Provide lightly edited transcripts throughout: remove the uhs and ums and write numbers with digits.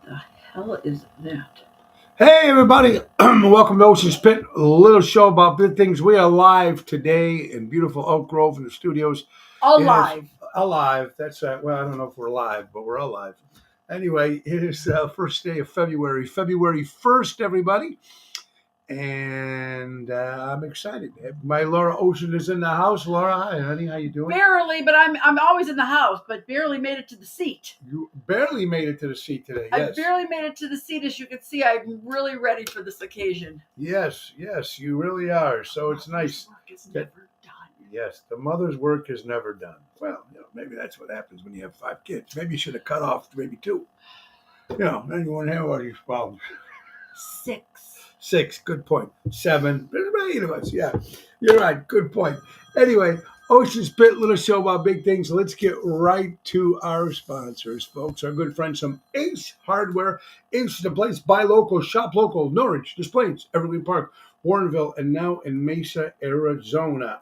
The hell is that? Hey everybody, welcome to Ocean Spit, a little show about big things. We are live today in beautiful Oak Grove in the studios. It is Alive. alive. That's well, I don't know if we're live, but we're alive. Anyway, it is first day of February 1st, everybody. And I'm excited. My Laura Ocean is in the house. Laura, hi honey, how you doing? Barely, but I'm always in the house, but barely made it to the seat. You barely made it to the seat today. I Yes. barely made it to the seat. As you can see, I'm really ready for this occasion. Yes, you really are. So it's nice. Work is never done. Yes, the mother's work is never done. Well, maybe that's what happens when you have 5 kids. Maybe you should have cut off maybe 2. Then you won't have all these problems. 6. 6, good point. 7, there's about 8 of us. Yeah, you're right. Good point. Anyway, Ocean Spit, little show about big things. Let's get right to our sponsors, folks. Our good friends from Ace Hardware. Ace is the place. Buy local, shop local. Norwich, Des Plaines, Evergreen Park, Warrenville, and now in Mesa, Arizona.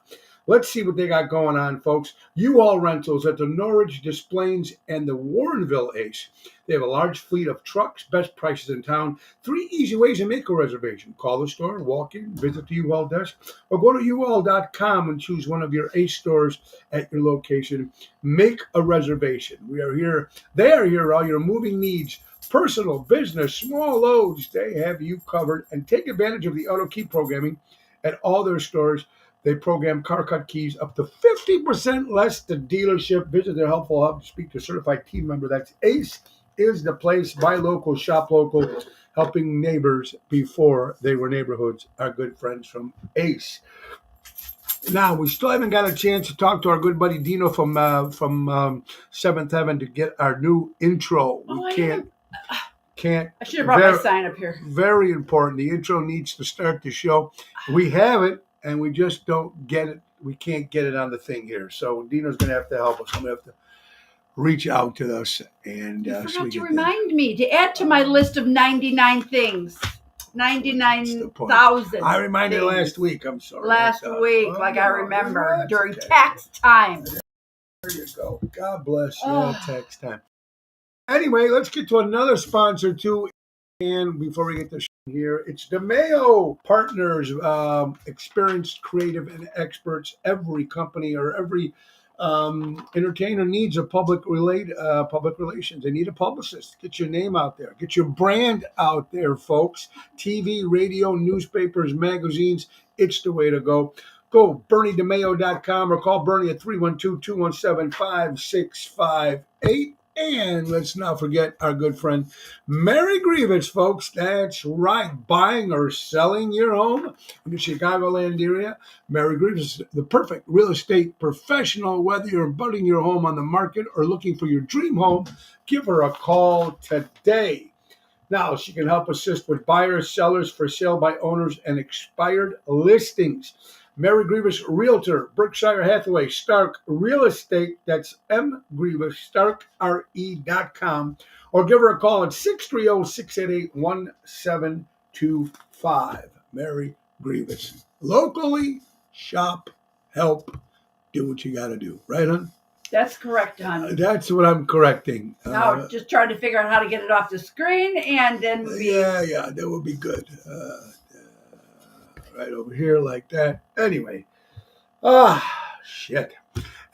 Let's see what they got going on, folks. U-Haul rentals at the Norwich, Des Plaines, and the Warrenville Ace. They have a large fleet of trucks, best prices in town. 3 easy ways to make a reservation. Call the store, walk in, visit the U-Haul desk, or go to uhaul.com and choose one of your Ace stores at your location. Make a reservation. We are here. They are here. All your moving needs, personal, business, small loads. They have you covered. And take advantage of the auto key programming at all their stores. They program car cut keys up to 50% less than dealership. Visit their helpful hub to speak to a certified team member. That's Ace is the place. Buy local, shop local, helping neighbors before they were neighborhoods. Our good friends from Ace. Now, we still haven't got a chance to talk to our good buddy Dino from Seventh Heaven to get our new intro. We can't. I should have brought my sign up here. Very important. The intro needs to start the show. We have it, and we just don't get it. We can't get it on the thing here. So Dino's going to have to help us. I'm going to have to reach out to us. And you forgot to remind me to add to my list of 99 things. 99,000. I reminded you last week. I'm sorry. Last week, I remember, during tax time. There you go. God bless you. Tax time. Anyway, let's get to another sponsor too. And before we get to here, it's DeMayo Partners, experienced, creative, and experts. Every company or every entertainer needs a public relations. They need a publicist. Get your name out there. Get your brand out there, folks. TV, radio, newspapers, magazines. It's the way to go. Go BernieDeMayo.com or call Bernie at 312-217-5658. And let's not forget our good friend Mary Grievous, folks. That's right. Buying or selling your home in the Chicagoland area. Mary Grievous is the perfect real estate professional. Whether you're putting your home on the market or looking for your dream home, give her a call today. Now, she can help assist with buyers, sellers, for sale by owners, and expired listings. Mary Grievous Realtor, Berkshire Hathaway, Stark Real Estate. That's M. Grievous, StarkRE.com. Or give her a call at 630-688-1725. Mary Grievous. Locally, shop, help, do what you got to do. Right, hon? That's correct, hon. That's what I'm correcting. Now, just trying to figure out how to get it off the screen, and then Yeah, that would be good. Right over here like that. Anyway. Shit.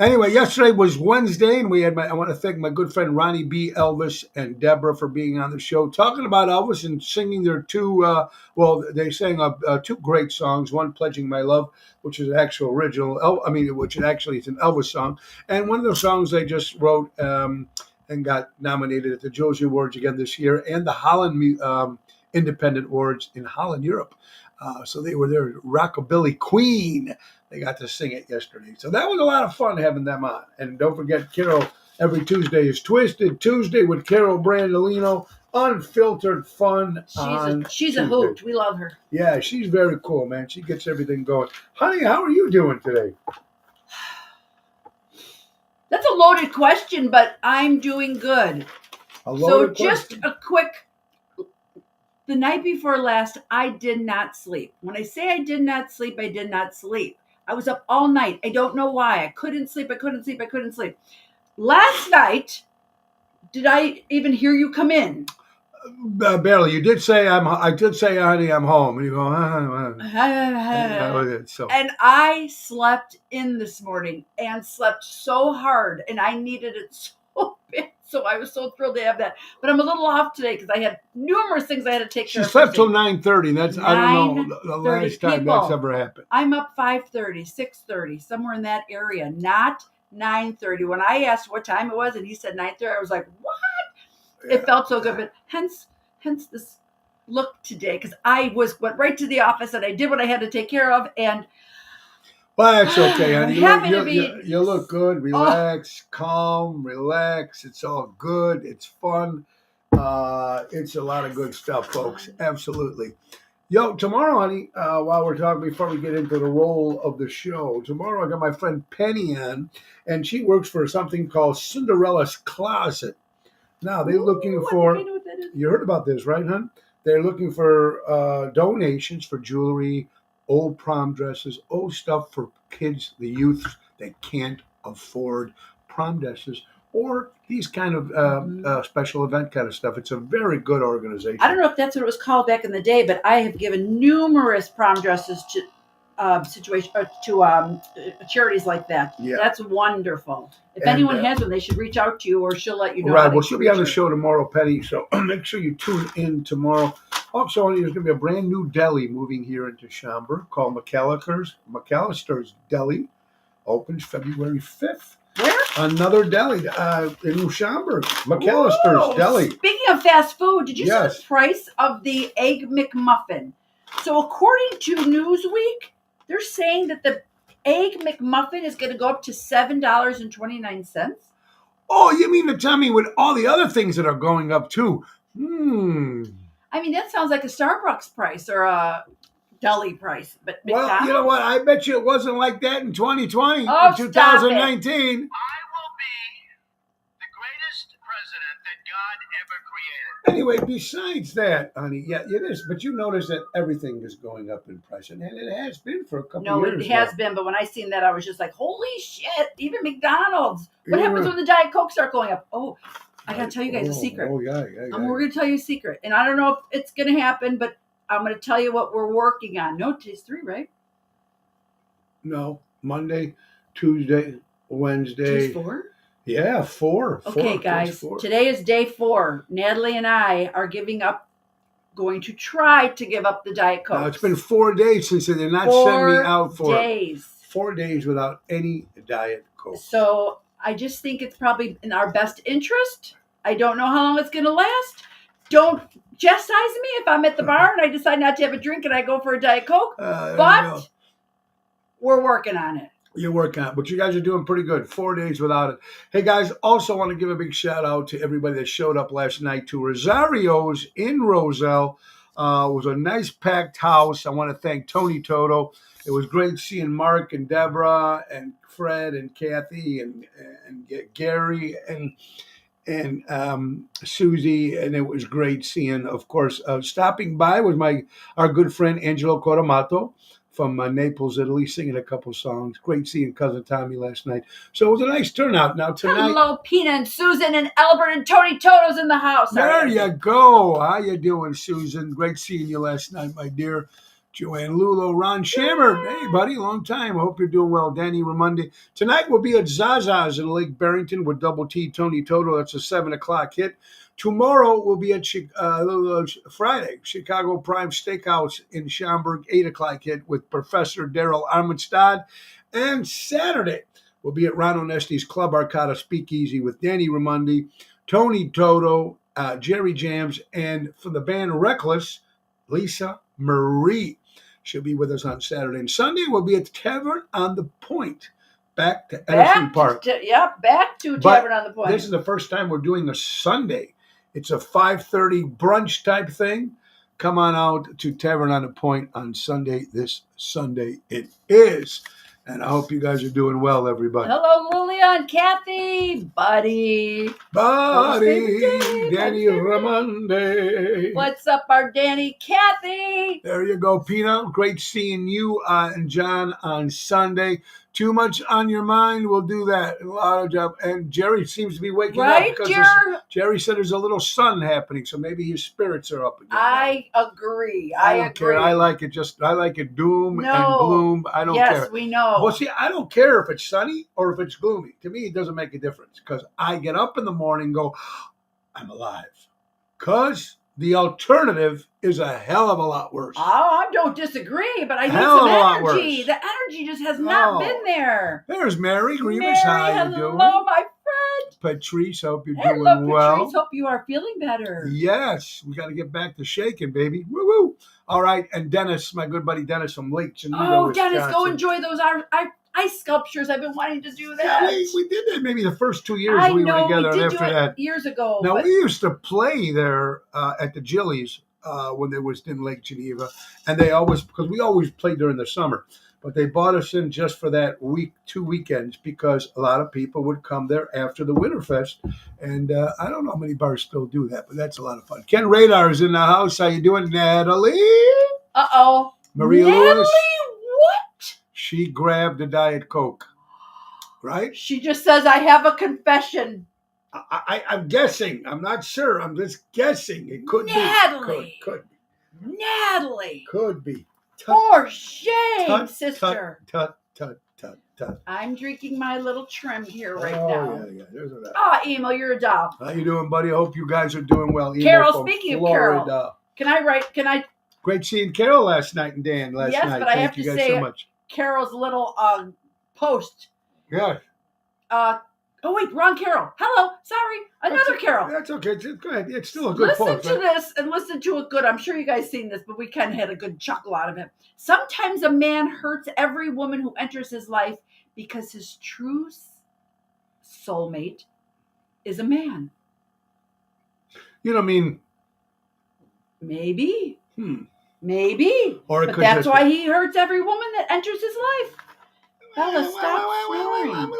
Anyway, yesterday was Wednesday, and I want to thank my good friend Ronnie B. Elvis and Deborah for being on the show, talking about Elvis and singing their two, they sang 2 great songs, one Pledging My Love, which is an actual original, which actually is an Elvis song, and one of the songs they just wrote and got nominated at the Josie Awards again this year, and the Holland Independent Awards in Holland, Europe. So they were their Rockabilly Queen. They got to sing it yesterday. So that was a lot of fun having them on. And don't forget, Carol, every Tuesday is Twisted Tuesday with Carol Brandolino. Unfiltered fun. She's a hoot. We love her. Yeah, she's very cool, man. She gets everything going. Honey, how are you doing today? That's a loaded question, but I'm doing good. Just a quick... The night before last, I did not sleep. When I say I did not sleep, I did not sleep. I was up all night. I don't know why. I couldn't sleep. Last night, did I even hear you come in? Barely. You did say I did say, honey, I'm home, and you go. So And I slept in this morning and slept so hard, and I needed it so bad. So I was so thrilled to have that. But I'm a little off today because I had numerous things I had to take she care of. slept till 9:30. That's I don't know the 9:30. last time that's ever happened. I'm up 5:30, 6:30, somewhere in that area, not 9:30. When I asked what time it was, and he said 9:30, I was like, "What?" It felt so good, but hence this look today, because I went right to the office and I did what I had to take care of, and well, that's okay, honey. You look good. Relax, calm, relax. It's all good. It's fun. It's a lot of good stuff, folks. Absolutely. Yo, tomorrow, honey, while we're talking, before we get into the role of the show, tomorrow I got my friend Penny on, and she works for something called Cinderella's Closet. Now, they're looking for, I know what that is. You heard about this, right, hon? They're looking for donations for jewelry, old prom dresses, old stuff for kids, the youth that can't afford prom dresses, or these kind of special event kind of stuff. It's a very good organization. I don't know if that's what it was called back in the day, but I have given numerous prom dresses to charities like that. Yeah. That's wonderful. If anyone has one, they should reach out to you, or she'll let you know. Right. Well, she'll be on the show tomorrow, Penny. So make sure you tune in tomorrow. Also, there's going to be a brand new deli moving here into Schaumburg called McAllister's Deli. Opens February 5th. Where? Another deli in Schaumburg. McAllister's Deli. Speaking of fast food, did you see the price of the Egg McMuffin? So according to Newsweek, they're saying that the Egg McMuffin is going to go up to $7.29. Oh, you mean to tell me with all the other things that are going up too? I mean, that sounds like a Starbucks price or a deli price. But McDonald's? Well, you know what? I bet you it wasn't like that in 2020, in 2019. I will be the greatest president that God ever created. Anyway, besides that, honey, yeah, it is. But you notice that everything is going up in price, and it has been for a couple of years. No, it has been. But when I seen that, I was just like, "Holy shit!" Even McDonald's. What happens when the Diet Coke start going up? Oh, I gotta tell you guys a secret. Oh yeah. We're gonna tell you a secret, and I don't know if it's gonna happen, but I'm gonna tell you what we're working on. No, today's 3, right? No, Monday, Tuesday, Wednesday. Today's 4. Yeah, 4. Okay, guys. Today is day 4. Natalie and I are going to try to give up the Diet Coke. Now, it's been 4 days since they did not send me out for 4 days without any Diet Coke. So I just think it's probably in our best interest. I don't know how long it's going to last. Don't chastise me if I'm at the bar and I decide not to have a drink and I go for a Diet Coke. But we're working on it. You're working on it, but you guys are doing pretty good. 4 days without it. Hey, guys, also want to give a big shout out to everybody that showed up last night to Rosario's in Roselle. It was a nice packed house. I want to thank Tony Toto. It was great seeing Mark and Deborah and Fred and Kathy and Gary and Susie, and it was great seeing, of course, stopping by was our good friend Angelo Coramato from Naples, Italy, singing a couple songs. Great seeing Cousin Tommy last night. So it was a nice turnout. Now tonight, hello, Pina and Susan and Albert and Tony Toto's in the house. There you go. How you doing, Susan? Great seeing you last night, my dear. Joanne Lulo, Ron Shammer. Hey, buddy, long time. I hope you're doing well. Danny Ramundi. Tonight we'll be at Zaza's in Lake Barrington with Double T, Tony Toto. That's a 7 o'clock hit. Tomorrow we'll be at Friday, Chicago Prime Steakhouse in Schaumburg, 8 o'clock hit with Professor Daryl Armenstad. And Saturday we'll be at Ron Onesti's Club Arcada Speakeasy with Danny Ramundi, Tony Toto, Jerry Jams, and from the band Reckless, Lisa Marie. She'll be with us on Saturday. And Sunday we'll be at the Tavern on the Point. Back to Edison Park. Back to Tavern on the Point. This is the first time we're doing a Sunday. It's a 5:30 brunch type thing. Come on out to Tavern on the Point on Sunday. This Sunday it is. And I hope you guys are doing well, everybody. Hello, Lilia and Kathy. Buddy, Danny Ramundi. What's up, our Danny? Kathy. There you go, Pina. Great seeing you and John on Sunday. Too much on your mind, we'll do that. A lot of job. And Jerry seems to be waking up Right, because Jerry? Jerry said there's a little sun happening, so maybe his spirits are up again. I agree. I don't agree. care. I like it doom and gloom. I don't care. Yes, we know. Well, see, I don't care if it's sunny or if it's gloomy. To me, it doesn't make a difference because I get up in the morning and go, I'm alive. Because the alternative is a hell of a lot worse. Oh, I don't disagree, but I need Hell some of a lot energy. worse. The energy just has not been there. There's Mary Grievous. Mary, How you hello, doing? my friend. Patrice, hope you're Hello, doing well. Patrice. Hope you are feeling better. Yes, we got to get back to shaking, baby. Woo woo! All right, and Dennis, my good buddy Dennis from Lake Geneva. Oh, Dennis, Wisconsin. go enjoy those ice sculptures. I've been wanting to do that. Yeah, we did that maybe the first 2 years I we know, were together. we did and do after it that, years ago. now but we used to play there at the Gillies when they was in Lake Geneva, and they always because we always played during the summer. But they bought us in just for that week, 2 weekends, because a lot of people would come there after the Winterfest. And I don't know how many bars still do that, but that's a lot of fun. Ken Radar is in the house. How you doing, Natalie? Uh-oh. Maria Natalie, Lewis. what? She grabbed a Diet Coke, right? She just says, I have a confession. I'm guessing. I'm not sure. I'm just guessing. It could Natalie. be. Could be. Natalie. Could be. For shame, sister. Tut. I'm drinking my little trim here right oh, now. Yeah. There's that. Ah, Emo, you're a doll. How you doing, buddy? I hope you guys are doing well. Emo Carol, from speaking of Florida. Carol, can I? Great seeing Carol last night and Dan last Yes, night. but I Thank have you to guys say so much. Carol's little post. Yeah. Oh wait, wrong Carol. Hello, sorry, another Carol. That's okay. Just go ahead. It's still a good Listen post. to this and listen to it good. I'm sure you guys seen this, but we kind of had a good chuckle out of it. Sometimes a man hurts every woman who enters his life because his true soulmate is a man. You know what I mean? Maybe. Hmm. Maybe. Or it But could that's just why he hurts every woman that enters his life. Bella, stop snoring.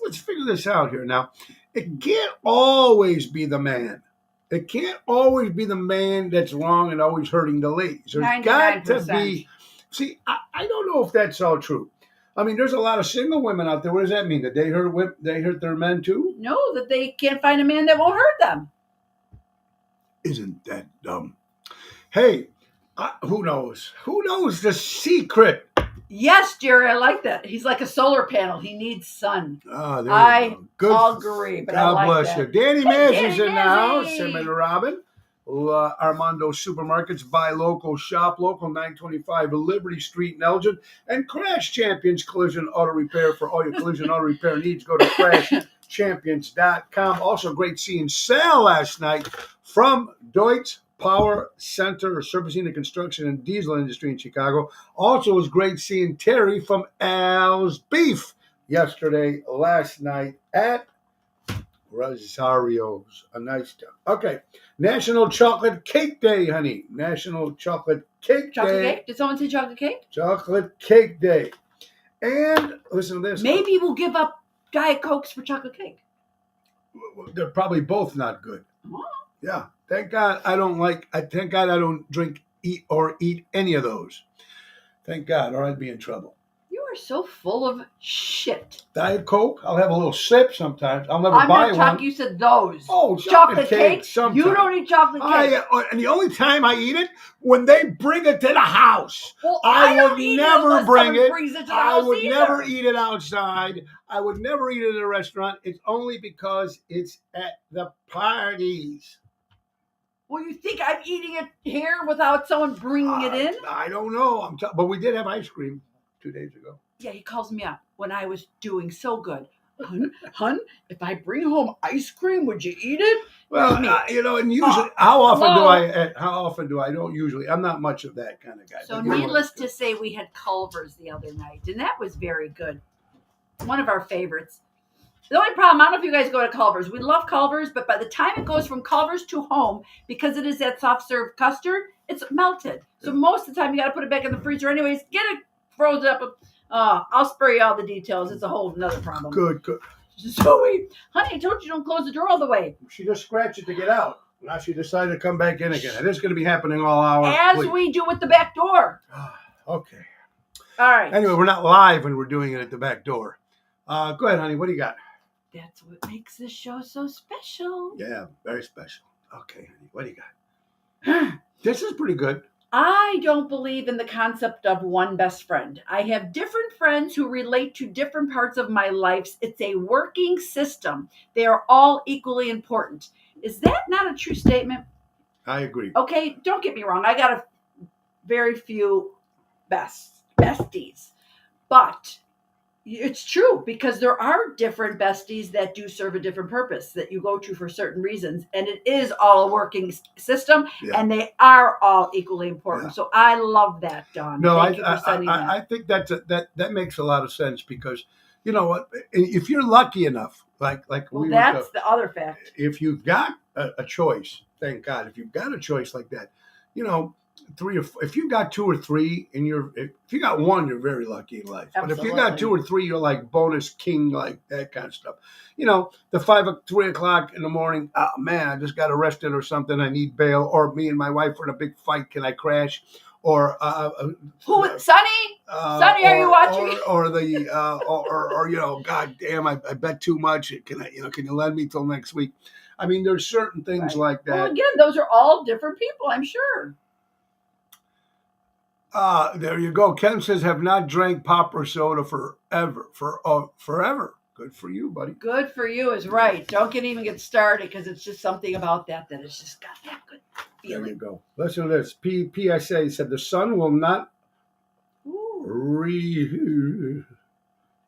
Let's figure this out here now. It can't always be the man. It can't always be the man that's wrong and always hurting the ladies. There's got to 99%. be. See, I don't know if that's all true. I mean, there's a lot of single women out there. What does that mean? That they hurt their men too? No, that they can't find a man that won't hurt them. Isn't that dumb? Hey, who knows? Who knows the secret? Yes, Jerry, I like that. He's like a solar panel. He needs sun. Oh, there I you go. Good. agree, but God I like bless that. you. Danny Hey, Mazzy's Danny in the house. Mazzy. Him and Robin. Armando Supermarkets, buy local, shop local, 925 Liberty Street in Elgin. And Crash Champions Collision Auto Repair for all your collision auto repair needs. Go to crashchampions.com. Also, great seeing Sal last night from Deutz Power Center, servicing the construction and diesel industry in Chicago. Also, it was great seeing Terry from Al's Beef last night at Rosario's. A nice time. Okay. National Chocolate Cake Day, honey. National Chocolate Cake Chocolate Day. cake? Did someone say chocolate cake? Chocolate Cake Day. And listen to this. Maybe we'll give up Diet Cokes for chocolate cake. They're probably both not good. Oh. Yeah. Thank God I don't drink, eat any of those. Thank God, or I'd be in trouble. You are so full of shit. Diet Coke, I'll have a little sip sometimes. I'll never I'm buy not talking. one. You said those. Oh, chocolate cake. sometimes. You don't eat chocolate cake. And the only time I eat it, when they bring it to the house. Well, I don't would eat never unless bring someone it. brings it to the I house would either. never eat it outside. I would never eat it at a restaurant. It's only because it's at the parties. Well, you think I'm eating it here without someone bringing it in? I don't know. But we did have ice cream 2 days ago. Yeah, he calls me up when I was doing so good. Hun, if I bring home ice cream, would you eat it? Well, Me. and usually, how often hello? do I? I don't usually. I'm not much of that kind of guy. So but you know needless what? to say, we had Culver's the other night, and that was very good. One of our favorites. The only problem, I don't know if you guys go to Culver's. We love Culver's, but by the time it goes from Culver's to home, because it is that soft serve custard, it's melted. So most of the time, you got to put it back in the freezer anyways. Get it frozen up. I'll spare you all the details. It's a whole nother problem. Good. So honey, I told you don't close the door all the way. She just scratched it to get out. Now she decided to come back in again. And this is going to be happening all hours. As we do with the back door. Okay. All right. Anyway, we're not live when we're doing it at the back door. Go ahead, honey. What do you got? That's what makes this show so special. Yeah, very special. Okay, honey. What do you got? This is pretty good. I don't believe in the concept of one best friend. I have different friends who relate to different parts of my life. It's a working system. They are all equally important. Is that not a true statement? I agree. Okay, don't get me wrong. I got a very few besties, but it's true because there are different besties that do serve a different purpose that you go to for certain reasons, and it is all a working system, and they are all equally important. So I love that, Dawn. No, Thank you for sending that. I think that makes a lot of sense because you know what? If you're lucky enough, like well, that's the other fact. If you've got a choice, thank God. If you've got a choice like that, you know. 3 or 4, if you got 2 or 3 and if you got 1, you're very lucky in life. Absolutely. But if you got 2 or 3, you're like bonus king, like that kind of stuff. You know, the 3 o'clock in the morning, oh man, I just got arrested or something. I need bail, or me and my wife are in a big fight. Can I crash? Or Sonny, are you watching? Or you know, God damn, I bet too much. Can you lend me till next week? I mean, there's certain things like that. Well, again, those are all different people, I'm sure. There you go. Ken says, have not drank pop or soda forever. Forever. Good for you, buddy. Good for you is right. Don't even get started because it's just something about that has just got that good feeling. There you go. Listen to this. PSA said the sun will not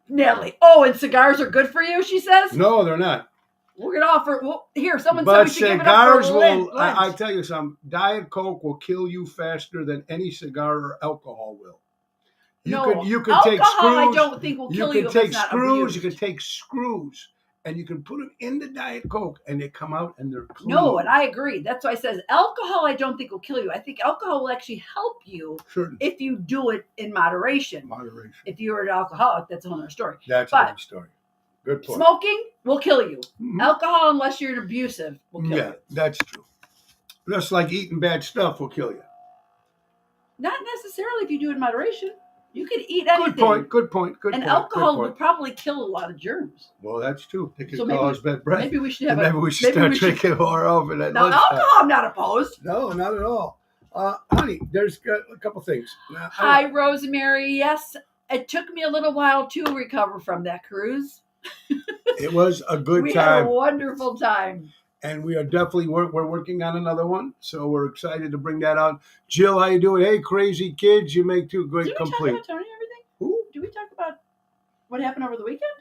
Nelly. Oh, and cigars are good for you, she says? No, they're not. We're going to offer, here, someone but said we should give it up for will, I tell you something, Diet Coke will kill you faster than any cigar or alcohol will. You could take screws. I don't think will kill you. You can take screws. You can take screws, and you can put them in the Diet Coke, and they come out and they're clean. No, and I agree. That's why I says alcohol. I don't think will kill you. I think alcohol will actually help you if you do it in moderation. If you're an alcoholic, that's another story. That's another story. Good point. Smoking will kill you. Mm-hmm. Alcohol, unless you're abusive, will kill you. Yeah, that's true. Just like eating bad stuff will kill you. Not necessarily if you do it in moderation. You could eat anything. Good point. And alcohol will probably kill a lot of germs. Well, that's true. It could cause bad breath. Maybe we should start drinking more of it. Now, alcohol, I'm not opposed. No, not at all. Honey, there's a couple things. Hi, Rosemary. Yes, it took me a little while to recover from that cruise. It was a good time. We had a wonderful time. And we are definitely we're working on another one, so we're excited to bring that out. Jill, how you doing? Hey, crazy kids, you make 2 great complete. Did we talk about Tony and everything? Who? Did we talk about what happened over the weekend?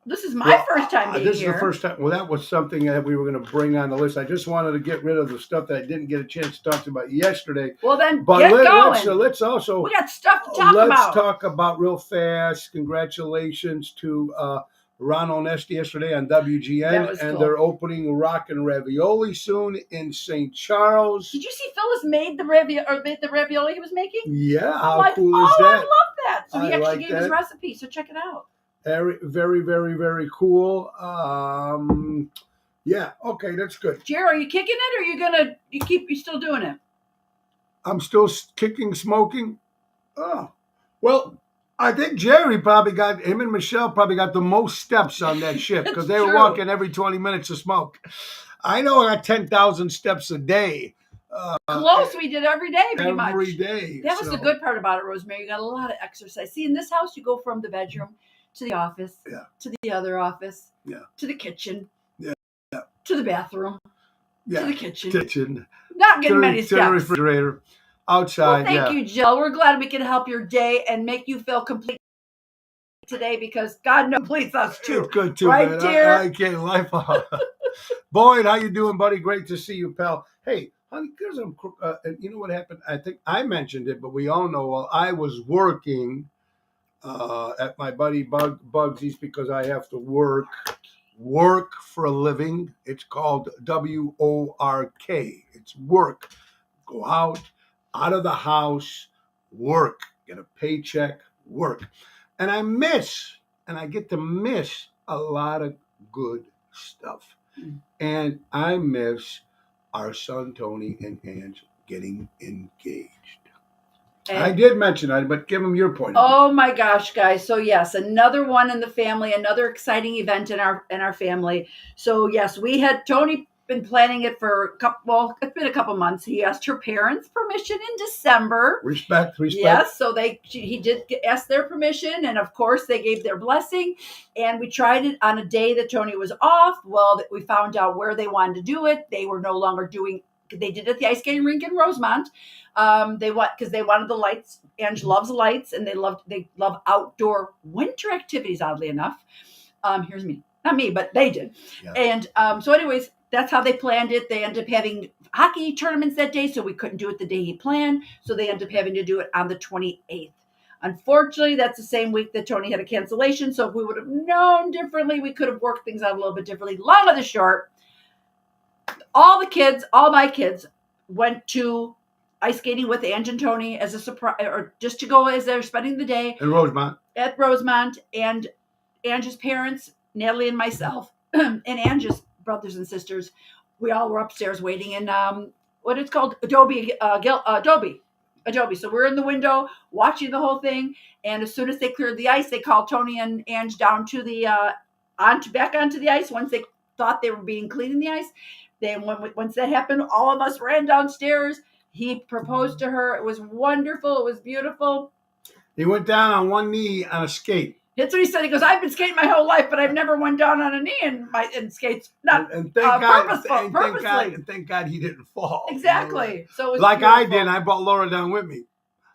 This is my first time being This here. is the first time. Well, that was something that we were going to bring on the list. I just wanted to get rid of the stuff that I didn't get a chance to talk about yesterday. Well, then get going. Let's also... We got stuff to talk about. Let's talk about real fast. Congratulations to... Ron Onesti yesterday on WGN, and cool. They're opening Rockin' Ravioli soon in St. Charles. Did you see Phyllis made the ravioli he was making? Yeah, how cool is that? I love that. So he actually gave his recipe, so check it out. Very, very, very, very cool. Yeah, okay, that's good. Jerry, are you kicking it, or are you still doing it? I'm still kicking, smoking. Oh, well. I think Jerry him and Michelle probably got the most steps on that ship because they were walking every 20 minutes to smoke. I know I got 10,000 steps a day. Close, we did every day, pretty much. Every day. That was the good part about it, Rosemary. You got a lot of exercise. See, in this house, you go from the bedroom to the office, to the other office, to the kitchen, to the bathroom, to the kitchen. Not getting many steps. To the refrigerator. Outside, well, thank you, Jill. We're glad we can help your day and make you feel complete today because God completes us too. It's good too, right, man. Dear? I can't life out. Boyd, how you doing, buddy? Great to see you, pal. Hey, honey, you know what happened? I think I mentioned it, but we all know while I was working at my buddy Bugsy's because I have to work for a living. It's called WORK. It's work. Go out of the house, work, get a paycheck, work. And I get to miss a lot of good stuff. And I miss our son, Tony, and Ange getting engaged. I did mention it, but give them your point. Oh my gosh, guys. So yes, another one in the family, another exciting event in our family. So yes, we had Tony been planning it for it's been a couple months. He asked her parents' permission in December. Respect. Yes, so he did ask their permission, and of course they gave their blessing. And we tried it on a day that Tony was off. Well, we found out where they wanted to do it. They were no longer doing. They did it at the ice skating rink in Rosemont. Because they wanted the lights. Ange loves lights, and they love outdoor winter activities. Oddly enough, here's me, not me, but they did. Yeah. And so, anyways, that's how they planned it. They ended up having hockey tournaments that day, so we couldn't do it the day he planned. So they ended up having to do it on the 28th. Unfortunately, that's the same week that Tony had a cancellation. So if we would have known differently, we could have worked things out a little bit differently. Long of the short, all my kids went to ice skating with Ange and Tony as a surprise, or just to go as they're spending the day at Rosemont. And Ange's parents, Natalie and myself, and Ange's brothers and sisters, we all were upstairs waiting in what it's called, Adobe. So we're in the window watching the whole thing. And as soon as they cleared the ice, they called Tony and Ange down to the back onto the ice. Once they thought they were being clean in the ice, once that happened, all of us ran downstairs. He proposed to her. It was wonderful. It was beautiful. He went down on one knee on a skate. That's what he said. He goes, I've been skating my whole life, but I've never went down on a knee in skates. Not purposely. And thank God he didn't fall. Exactly. You know? So it was like beautiful. I did. I brought Laura down with me.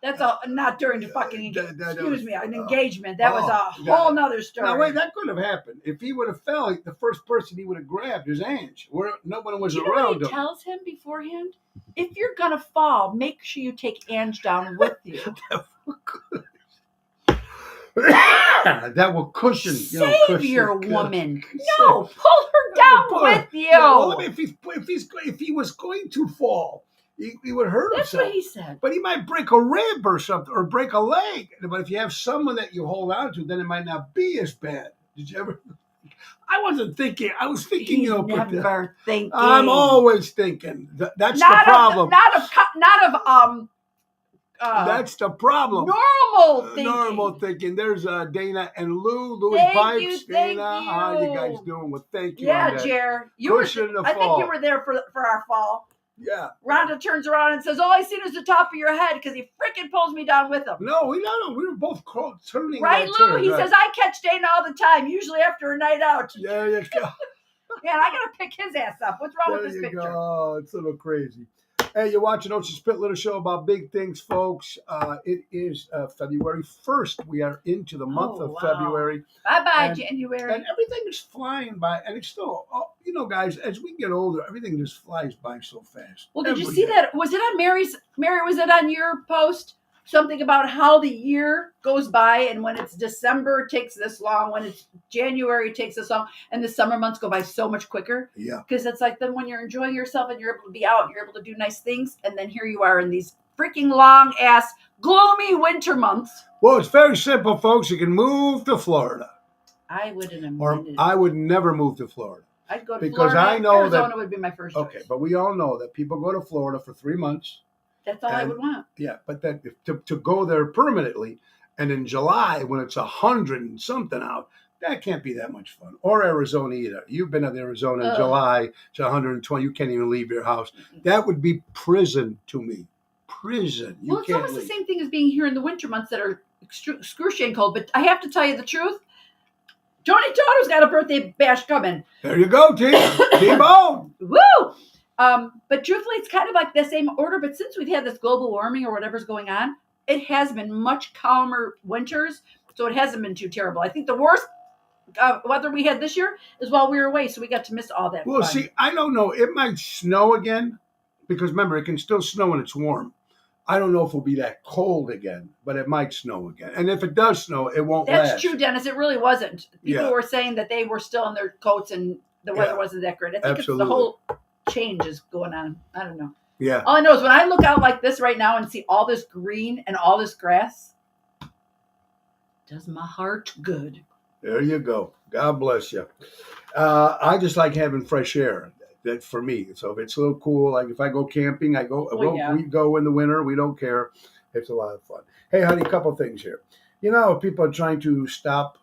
That's all. Not during the fucking engagement. That was a whole nother story. Now wait, that couldn't have happened. If he would have fell, the first person he would have grabbed is Ange. Where no one was around him. He tells him beforehand, if you're gonna fall, make sure you take Ange down with you. That will cushion. Save your woman. No, pull her down with you. No, if he was going to fall, he would hurt himself. That's what he said. But he might break a rib or something, or break a leg. But if you have someone that you hold on to, then it might not be as bad. Did you ever? I wasn't thinking. I was thinking. He's never thinking. I'm always thinking. That's the problem. That's the problem. Normal thinking. There's Dana and Louis Pipes. Dana, how are you guys doing? Well, thank you. Yeah, Jer. I think you were there for our fall. Yeah. Rhonda turns around and says, all I seen is the top of your head because he freaking pulls me down with him. No, we were both turning. Right, Lou? He says, I catch Dana all the time, usually after a night out. There you go. Man, I got to pick his ass up. What's wrong with this picture? Oh, it's a little crazy. Hey, you're watching Ocean Spit Little Show about big things, folks. It is February 1st. We are into the month of February. Bye-bye, January. And everything is flying by. And it's still, guys, as we get older, everything just flies by so fast. Well, did you see that? Was it on Mary, was it on your post? Something about how the year goes by, and when it's December, it takes this long. When it's January, it takes this long. And the summer months go by so much quicker. Yeah. Because it's like then when you're enjoying yourself and you're able to be out, you're able to do nice things. And then here you are in these freaking long-ass, gloomy winter months. Well, it's very simple, folks. You can move to Florida. I wouldn't have Or I would never move to Florida. I'd go to because Florida. I know Arizona would be my first choice. Okay, but we all know that people go to Florida for 3 months. That's all I would want. Yeah, but that to go there permanently, and in July when it's 100 and something out, that can't be that much fun. Or Arizona either. You've been to Arizona in July, it's 120. You can't even leave your house. That would be prison to me. Prison. It's almost the same thing as being here in the winter months that are excruciating cold. But I have to tell you the truth. Tony Toto's got a birthday bash coming. There you go, T-Bone. Woo! But truthfully, it's kind of like the same order. But since we've had this global warming or whatever's going on, it has been much calmer winters. So it hasn't been too terrible. I think the worst weather we had this year is while we were away. So we got to miss all that. Well, fun. see, I don't know. It might snow again because remember, it can still snow when it's warm. I don't know if it'll be that cold again, but it might snow again. And if it does snow, it won't last. That's true, Dennis. It really wasn't. People were saying that they were still in their coats and the weather wasn't that great. I think it's the whole change is going on. I don't know. Yeah. All I know is when I look out like this right now and see all this green and all this grass, it does my heart good. There you go. God bless you. I just like having fresh air. That for me. So if it's a little cool, like if I go camping, we go in the winter. We don't care. It's a lot of fun. Hey, honey, a couple things here. You know, people are trying to stop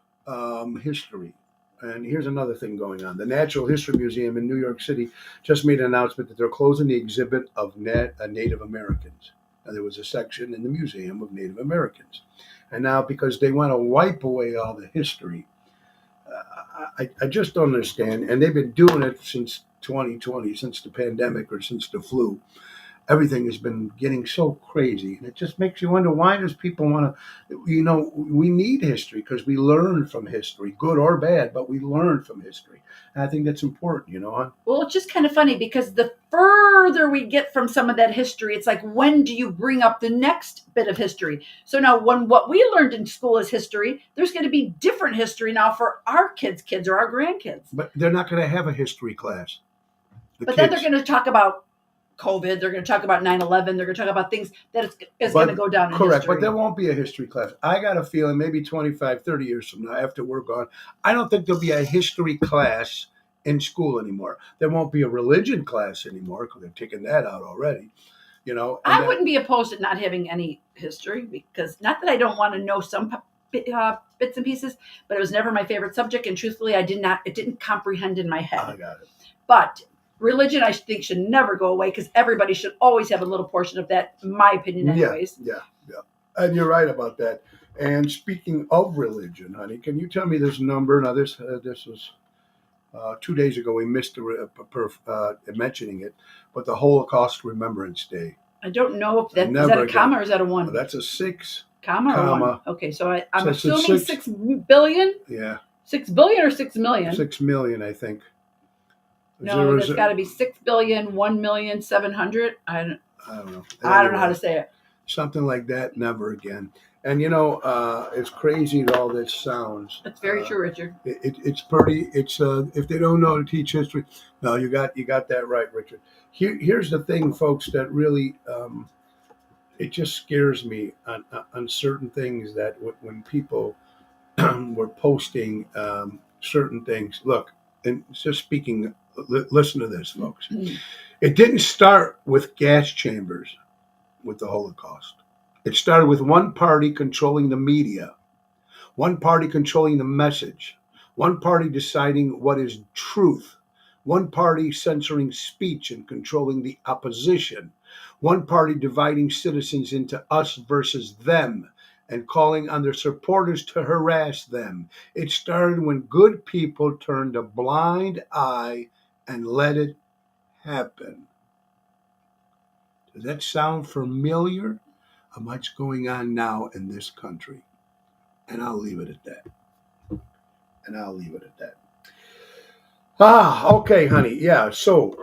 history. And here's another thing going on. The Natural History Museum in New York City just made an announcement that they're closing the exhibit of Native Americans. And there was a section in the museum of Native Americans. And now, because they want to wipe away all the history, I just don't understand. And they've been doing it since 2020, since the pandemic or since the flu. Everything has been getting so crazy, and it just makes you wonder, why does people want to, we need history because we learn from history, good or bad, but we learn from history. And I think that's important, huh? Well, it's just kind of funny because the further we get from some of that history, it's like, when do you bring up the next bit of history? So now when what we learned in school is history, there's going to be different history now for our kids or our grandkids. But they're not going to have a history class. Then they're going to talk about COVID, they're going to talk about 9/11, they're going to talk about things that is going to go down in correct, history. But there won't be a history class. I got a feeling maybe 25, 30 years from now, after we're gone, I don't think there'll be a history class in school anymore. There won't be a religion class anymore because they've taken that out already. I wouldn't be opposed to not having any history, because not that I don't want to know some bits and pieces, but it was never my favorite subject, and truthfully, it didn't comprehend in my head. I got it. But religion, I think, should never go away because everybody should always have a little portion of that, in my opinion, anyways. Yeah. And you're right about that. And speaking of religion, honey, can you tell me this number? Now, this was 2 days ago. We missed mentioning it, but the Holocaust Remembrance Day. I don't know if is that a comma or is that a 1? Well, that's a 6. Comma or 1? Okay, so I'm assuming 6 billion? Yeah. 6 billion or 6 million? 6 million, I think. No, there's got to be 6 billion, 1,700,000. I don't know. I don't know how to say it. Something like that. Never again. And it's crazy that all this sounds. That's very true, Richard. It's pretty. It's if they don't know to teach history, no, you got that right, Richard. Here's the thing, folks, that really it just scares me on certain things, that when people were posting certain things. Look, and just speaking. Listen to this, folks. It didn't start with gas chambers with the Holocaust. It started with one party controlling the media, one party controlling the message, one party deciding what is truth, one party censoring speech and controlling the opposition, one party dividing citizens into us versus them and calling on their supporters to harass them. It started when good people turned a blind eye and let it happen. Does that sound familiar of what's going on now in this country? And I'll leave it at that. Okay, honey. Yeah, so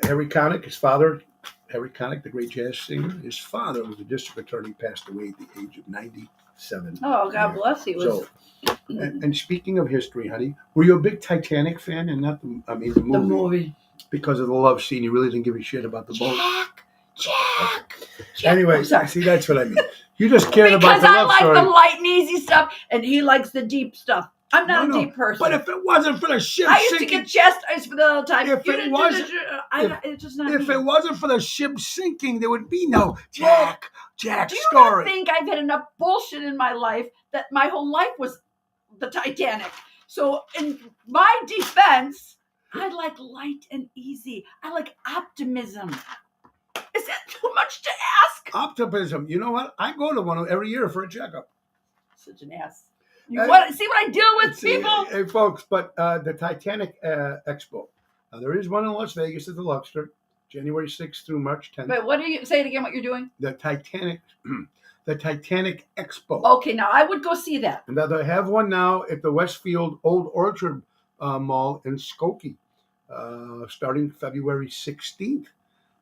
Harry Connick, his father, Harry Connick, the great jazz singer, his father was a district attorney, passed away at the age of 97. Oh, God bless you. So, and speaking of history, honey, were you a big Titanic fan? And not the movie? The movie. Because of the love scene, you really didn't give a shit about the boat? Jack. Anyway, see, that's what I mean. You just cared about the love story. Because I like the light and easy stuff, and he likes the deep stuff. I'm not a deep person. But if it wasn't for the ship sinking... I used to get chest ice for the other time. If it wasn't... it's just not if me. it wasn't for the ship sinking, there would be no Jack story. Do you not think I've had enough bullshit in my life that my whole life was the Titanic? So in my defense, I like light and easy. I like optimism. Is that too much to ask? Optimism. You know what? I go to one every year for a checkup. Such an ass. You want to see what I deal with, people? Hey, folks, but the Titanic Expo. Now, there is one in Las Vegas at the Luxor, January 6th through March 10th. But what do you say it again? What you're doing? The Titanic Expo. Okay, now I would go see that. And now they have one now at the Westfield Old Orchard Mall in Skokie, starting February 16th.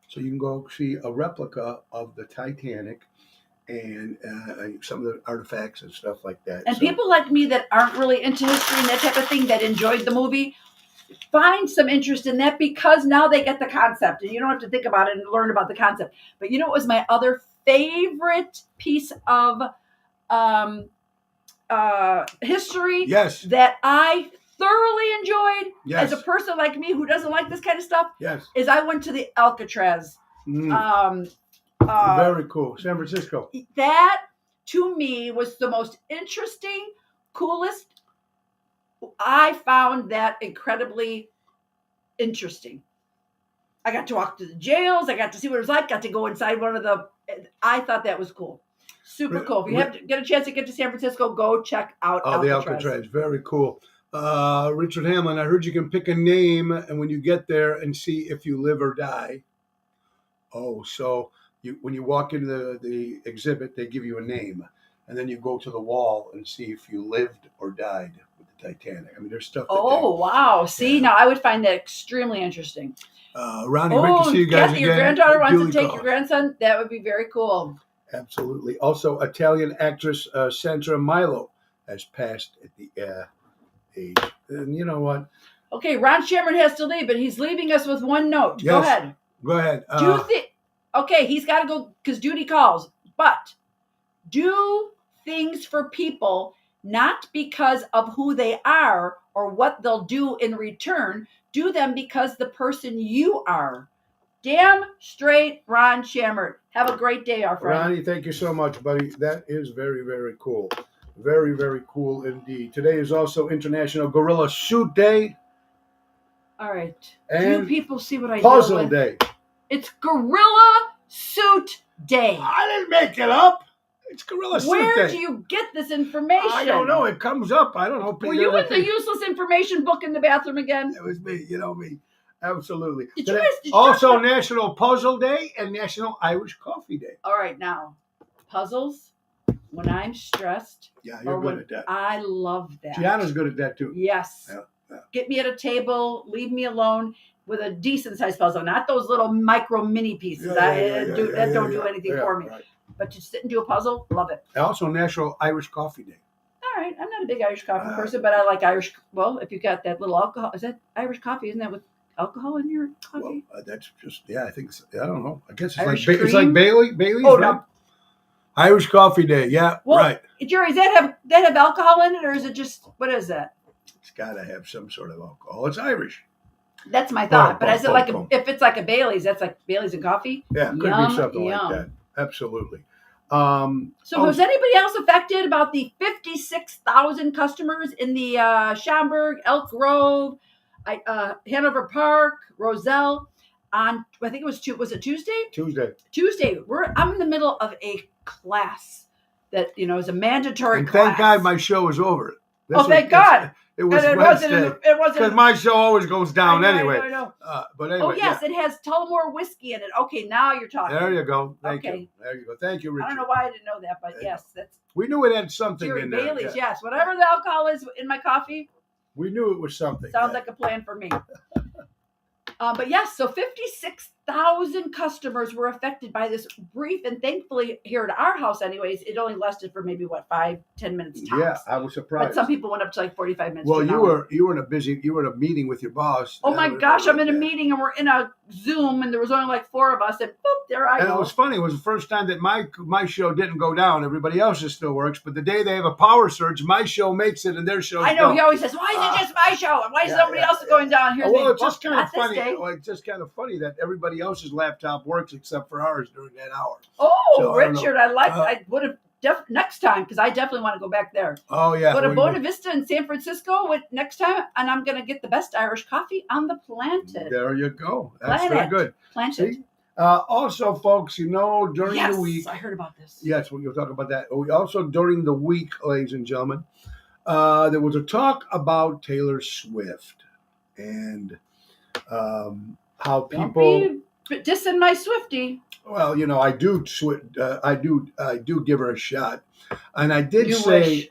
So you can go see a replica of the Titanic and some of the artifacts and stuff like that. And people like me that aren't really into history and that type of thing, that enjoyed the movie, find some interest in that, because now they get the concept and you don't have to think about it and learn about the concept. But you know what was my other favorite piece of history that I thoroughly enjoyed as a person like me who doesn't like this kind of stuff? Yes. Is I went to the Alcatraz Very cool. San Francisco. That to me was the most interesting, coolest. I found that incredibly interesting. I got to walk to the jails. I got to see what it was like. Got to go inside one of the. I thought that was cool. Super cool. If you have to get a chance to get to San Francisco, go check out the Alcatraz. Very cool. Richard Hamlin, I heard you can pick a name, and when you get there and see if you live or die. Oh, so when you walk into the exhibit, they give you a name, and then you go to the wall and see if you lived or died with the Titanic. I mean, there's stuff. Wow. See, now I would find that extremely interesting. Ronnie, great to see you guys Kathy, again. Your granddaughter wants to take your grandson. That would be very cool. Absolutely. Also, Italian actress Sandra Milo has passed at the age. And you know what? Okay, Ron Sherman has to leave, but he's leaving us with one note. Yes. Go ahead. Go ahead. Okay, he's got to go because duty calls. But do things for people not because of who they are or what they'll do in return. Do them because the person you are. Damn straight, Ron Sherman. Have a great day, our friend. Ronnie, thank you so much, buddy. That is very, very cool. Very, very cool indeed. Today is also International Gorilla Suit Day. All right. And do people see what I do? Puzzle Day. It's Gorilla Suit Day. I didn't make it up. It's Gorilla Suit Day. Where do you get this information? I don't know. It comes up. I don't know. Were you in the useless information book in the bathroom again? It was me. You know me. Absolutely. Did also National Puzzle Day and National Irish Coffee Day. All right, now, puzzles, when I'm stressed. Yeah, you're good at that. I love that. Gianna's good at that too. Yes. Yeah. Get me at a table, leave me alone with a decent sized puzzle, not those little micro mini pieces. That don't do anything for me. Right. But to sit and do a puzzle, love it. Also National Irish Coffee Day. All right. I'm not a big Irish coffee person, but I like Irish. Well, if you got that little alcohol, is that Irish coffee? Isn't that with alcohol in your coffee? Well, that's just, I think so. I don't know. I guess it's it's like Bailey's. Oh, right? no. Irish Coffee Day. Yeah, well, right. Jerry, does that have alcohol in it, or is it just, what is that? It's got to have some sort of alcohol. It's Irish. That's my thought. But is it like if it's like a Bailey's, that's like Bailey's and coffee? Yeah, it could be something like that. Absolutely. So was anybody else affected about the 56,000 customers in the Schaumburg, Elk Grove, Hanover Park, Roselle on, I think it was Tuesday? Tuesday. I'm in the middle of a class that, is a mandatory class. Thank God my show is over. Thank God. It wasn't because my show always goes down anyway. I know. But anyway. Oh yes, it has Tullamore whiskey in it. Okay, now you're talking. There you go. Thank you. There you go. Thank you, Richard. I don't know why I didn't know that, but yes, that's. We knew it had something Jerry in there. Bailey's, yes. Whatever the alcohol is in my coffee. We knew it was something. Sounds like a plan for me. But yes, so 56,000 customers were affected by this brief, and thankfully here at our house anyways, it only lasted for maybe 5-10 minutes tops. Yeah, I was surprised. But some people went up to like 45 minutes. Well, you were in a meeting with your boss. Oh my gosh, I'm in a meeting and we're in a Zoom and there was only like 4 of us and boop, there I go. And it was funny. It was the first time that my show didn't go down. Everybody else's still works, but the day they have a power surge, my show makes it and their show. I know don't. He always says, "Why is it just my show? And why is somebody else going down here?" Well, it's just kind of funny. It's just kind of funny that everybody else's laptop works except for ours during that hour. Oh, so, Richard, I would have next time because I definitely want to go back there. Oh yeah, go to Buena Vista in San Francisco next time, and I'm going to get the best Irish coffee on the planet. There you go. That's very good. Planet. Also, folks, during the week. I heard about this. Yes, we'll talk about that. Also, during the week, ladies and gentlemen, there was a talk about Taylor Swift and how people. Don't be dissing my Swiftie. Well, I do give her a shot, and I did wish.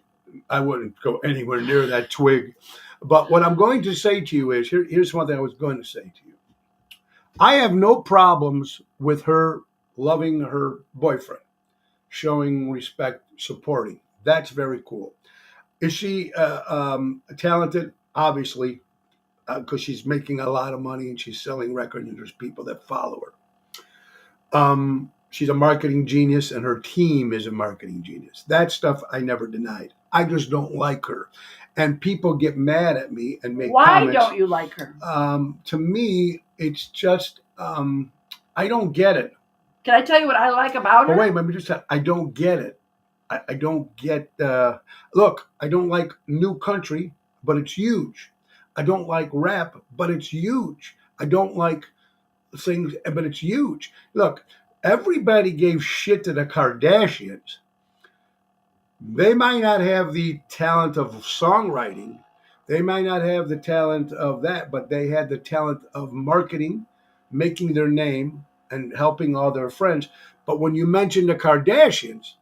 I wouldn't go anywhere near that twig. But what I'm going to say to you is here's one thing I was going to say to you. I have no problems with her loving her boyfriend, showing respect, supporting. That's very cool. Is she talented? Obviously, because she's making a lot of money and she's selling records and there's people that follow her. She's a marketing genius and her team is a marketing genius. That stuff I never denied. I just don't like her. And people get mad at me and make comments. Why don't you like her? To me, it's just, I don't get it. Can I tell you what I like about her? But wait, let me just say, I don't get it. I don't get. Look, I don't like new country, but it's huge. I don't like rap, but it's huge. I don't like things, but it's huge. Look, everybody gave shit to the Kardashians. They might not have the talent of songwriting. They might not have the talent of that, but they had the talent of marketing, making their name, and helping all their friends. But when you mention the Kardashians,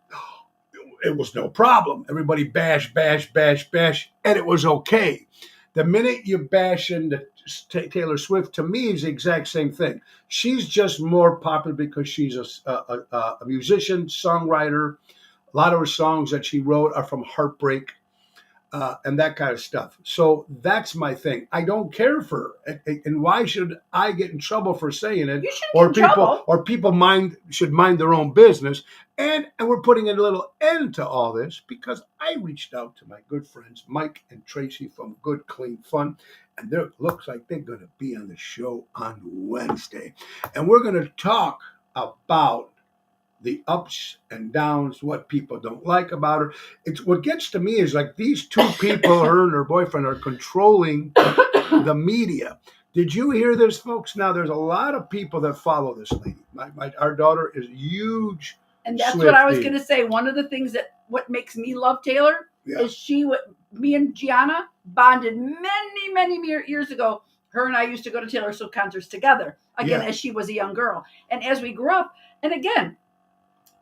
it was no problem. Everybody bash, bash, bash, bash, and it was okay. The minute you bash into Taylor Swift, to me, is the exact same thing. She's just more popular because she's a musician, songwriter. A lot of her songs that she wrote are from heartbreak and that kind of stuff. So that's my thing. I don't care for her. And why should I get in trouble for saying it? You shouldn't get in trouble. Or people should mind their own business. And we're putting a little end to all this because I reached out to my good friends Mike and Tracy from Good Clean Fun, and it looks like they're going to be on the show on Wednesday, and we're going to talk about the ups and downs, what people don't like about her. It's what gets to me is like these two people, her and her boyfriend, are controlling the media. Did you hear this, folks? Now, there's a lot of people that follow this lady. Our daughter is huge. And that's what I was going to say. One of the things what makes me love Taylor is me and Gianna bonded many, many years ago. Her and I used to go to Taylor Swift concerts together, again, as she was a young girl. And as we grew up, and again,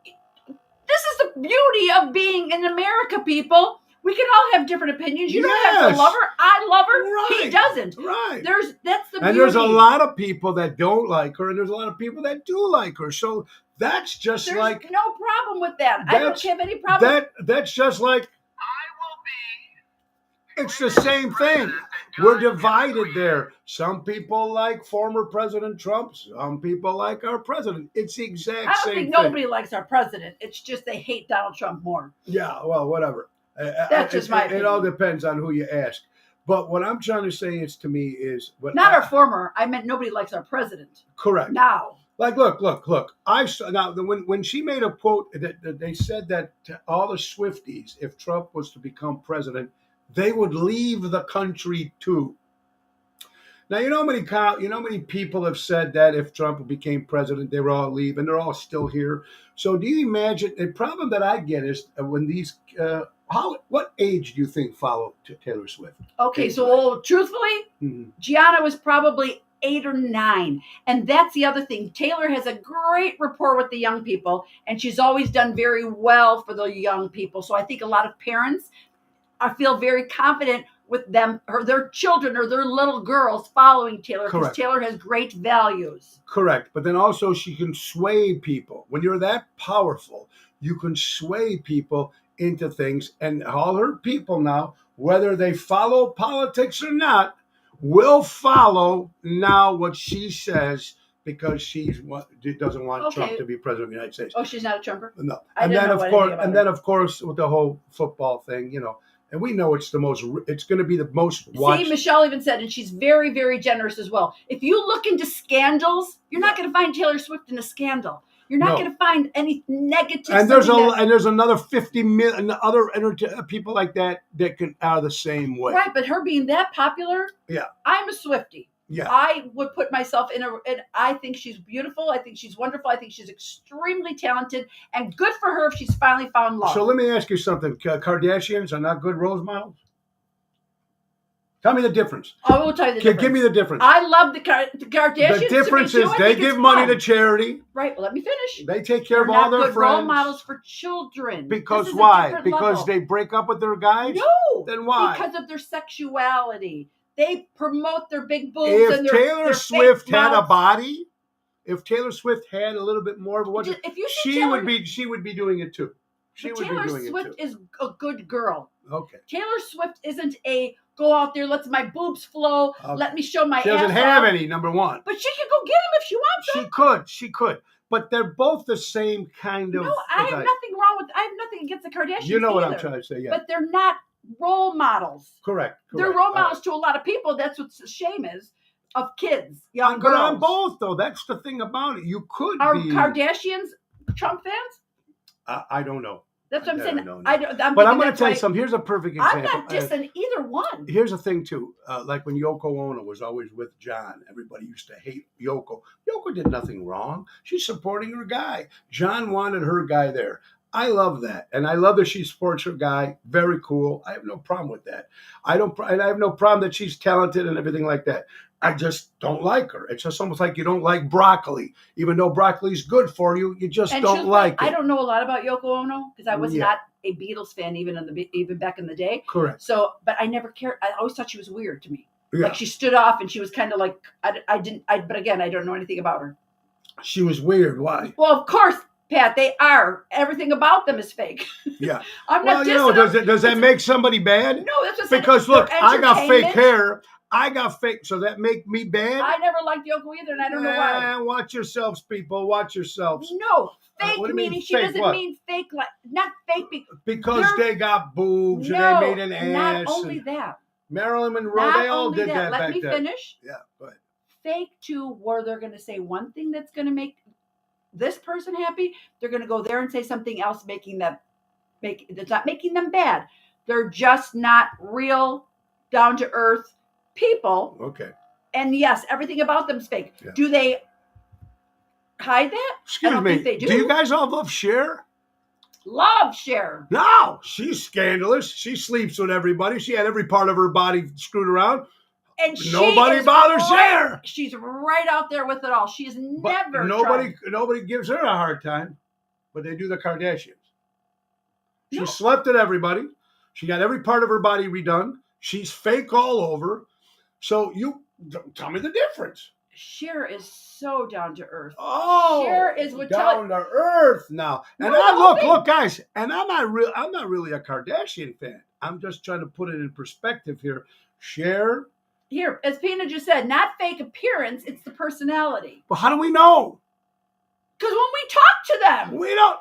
this is the beauty of being in America, people. We can all have different opinions. You don't have to love her. I love her. Right. He doesn't. Right. That's the beauty. And there's a lot of people that don't like her, and there's a lot of people that do like her. So that's just there's like no problem with that. I don't have any problem. That's just like I will be. it's the same thing. We're divided there. Some people like former President Trump. Some people like our president. It's the exact same thing. I don't think nobody likes our president. It's just they hate Donald Trump more. Yeah, well, whatever. That's just my opinion. It all depends on who you ask. But what I'm trying to say is, to me, is not our former. I meant nobody likes our president. Correct. Now. Like, look. Now, when she made a quote that they said that all the Swifties, if Trump was to become president, they would leave the country too. Now, you know how many people have said that if Trump became president, they would all leave, and they're all still here. So, do you imagine the problem that I get is when these what age do you think follow Taylor Swift? Okay, so truthfully, Gianna was probably 8 or 9. And that's the other thing. Taylor has a great rapport with the young people, and she's always done very well for the young people. So I think a lot of parents feel very confident with them or their children or their little girls following Taylor because Taylor has great values. Correct. But then also she can sway people. When you're that powerful, you can sway people into things. And all her people now, whether they follow politics or not, will follow now what she says because she doesn't want Trump to be president of the United States. Oh, she's not a Trumper? No. And then of course with the whole football thing, and we know it's going to be the most watched. See, Michelle even said, and she's very, very generous as well. If you look into scandals, you're not going to find Taylor Swift in a scandal. You're not going to find any negative. And there's another 50 million other people like that are the same way. Right, but her being that popular, I'm a Swiftie. Yeah. I would put myself and I think she's beautiful. I think she's wonderful. I think she's extremely talented, and good for her if she's finally found love. So let me ask you something. Kardashians are not good role models? Tell me the difference. I will tell you the difference. Give me the difference. I love the Kardashians. The difference is they give money to charity. Right. Well, let me finish. They take care of all their friends. They're not good role models for children. Because why? Because they break up with their guys? No. Then why? Because of their sexuality. They promote their big boobs and their Taylor Swift had a body, if Taylor Swift had a little bit more of what she would be doing it too. Taylor Swift is a good girl. Okay. Taylor Swift isn't a go out there, let my boobs flow, let me show my ass. She doesn't have any, number one. But she can go get them if she wants them. She could. But they're both the same kind of. No, I have nothing against the Kardashians. You know what I'm trying to say, yeah. But they're not role models. Correct. They're role models to a lot of people. That's what the shame is. of kids, young But girls. I'm both, though. That's the thing about it. You could Are be. Kardashians Trump fans? I don't know. That's what I'm saying. No. I don't. But I'm going to tell you something. Here's a perfect example. I'm not dissing either one. Here's the thing, too. Like when Yoko Ono was always with John, everybody used to hate Yoko. Yoko did nothing wrong. She's supporting her guy. John wanted her guy there. I love that. And I love that she supports her guy. Very cool. I have no problem with that. And I have no problem that she's talented and everything like that. I just don't like her. It's just almost like you don't like broccoli. Even though broccoli's good for you, you just don't like it. I don't know a lot about Yoko Ono because I was not a Beatles fan even back in the day. Correct. So, but I never cared. I always thought she was weird to me. Yeah. Like she stood off and she was kind of like, but again, I don't know anything about her. She was weird. Why? Well, of course, Pat, they are. Everything about them is fake. Yeah. I'm not dissing them. Does that make somebody bad? No, that's just because look, I got fake hair. I got fake, so that make me bad? I never liked Yoko either, and I don't know why. Watch yourselves, people. Watch yourselves. No, fake meaning she doesn't mean fake, like not fake because they got boobs and they made an ass. Not only that. Marilyn Monroe, they all did that back then. Let me finish. Yeah, go ahead. Fake to where they're going to say one thing that's going to make this person happy. They're going to go there and say something else, that's not making them bad. They're just not real, down to earth people. Okay. And yes, everything about them is fake. Yeah. Do they hide that? Excuse me. Do you guys all love Cher? Love Cher. No, she's scandalous. She sleeps with everybody. She had every part of her body screwed around. And nobody bothers Cher. She's right out there with it all. She's never. Nobody gives her a hard time, but they do the Kardashians. She slept with everybody. She got every part of her body redone. She's fake all over. So you tell me the difference. Cher is so down to earth. Oh, Cher is down to earth now. And look, guys. And I'm not really a Kardashian fan. I'm just trying to put it in perspective here. Cher. Here, as Pina just said, not fake appearance. It's the personality. Well, how do we know? Because when we talk to them, we don't.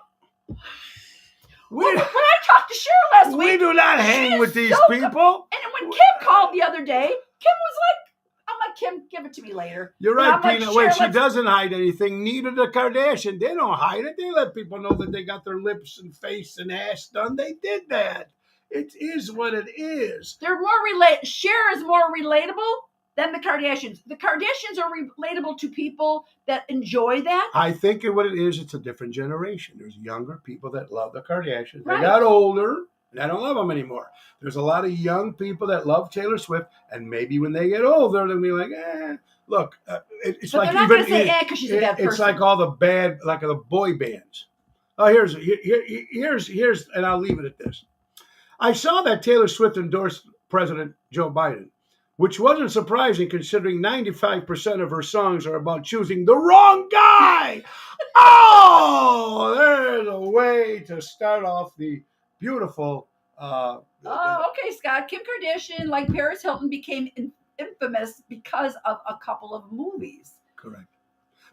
When I talked to Cher last week, we do not hang with these people. And when Kim called the other day, Kim was like, I'm like, Kim, give it to me later. You're right, Pina. Wait, she doesn't hide anything. Neither the Kardashian. They don't hide it. They let people know that they got their lips and face and ass done. They did that. It is what it is. They're more Cher is more relatable than the Kardashians. The Kardashians are relatable to people that enjoy that. I think what it is, it's a different generation. There's younger people that love the Kardashians. Right. They got older, and I don't love them anymore. There's a lot of young people that love Taylor Swift, and maybe when they get older, they'll be like, look, it's but like they're not going to say, because she's a bad person. It's like all the bad, like the boy bands. Oh, here's, and I'll leave it at this. I saw that Taylor Swift endorsed President Joe Biden, which wasn't surprising considering 95% of her songs are about choosing the wrong guy. Oh, there's a way to start off the beautiful. Okay, Scott. Kim Kardashian, like Paris Hilton, became infamous because of a couple of movies. Correct.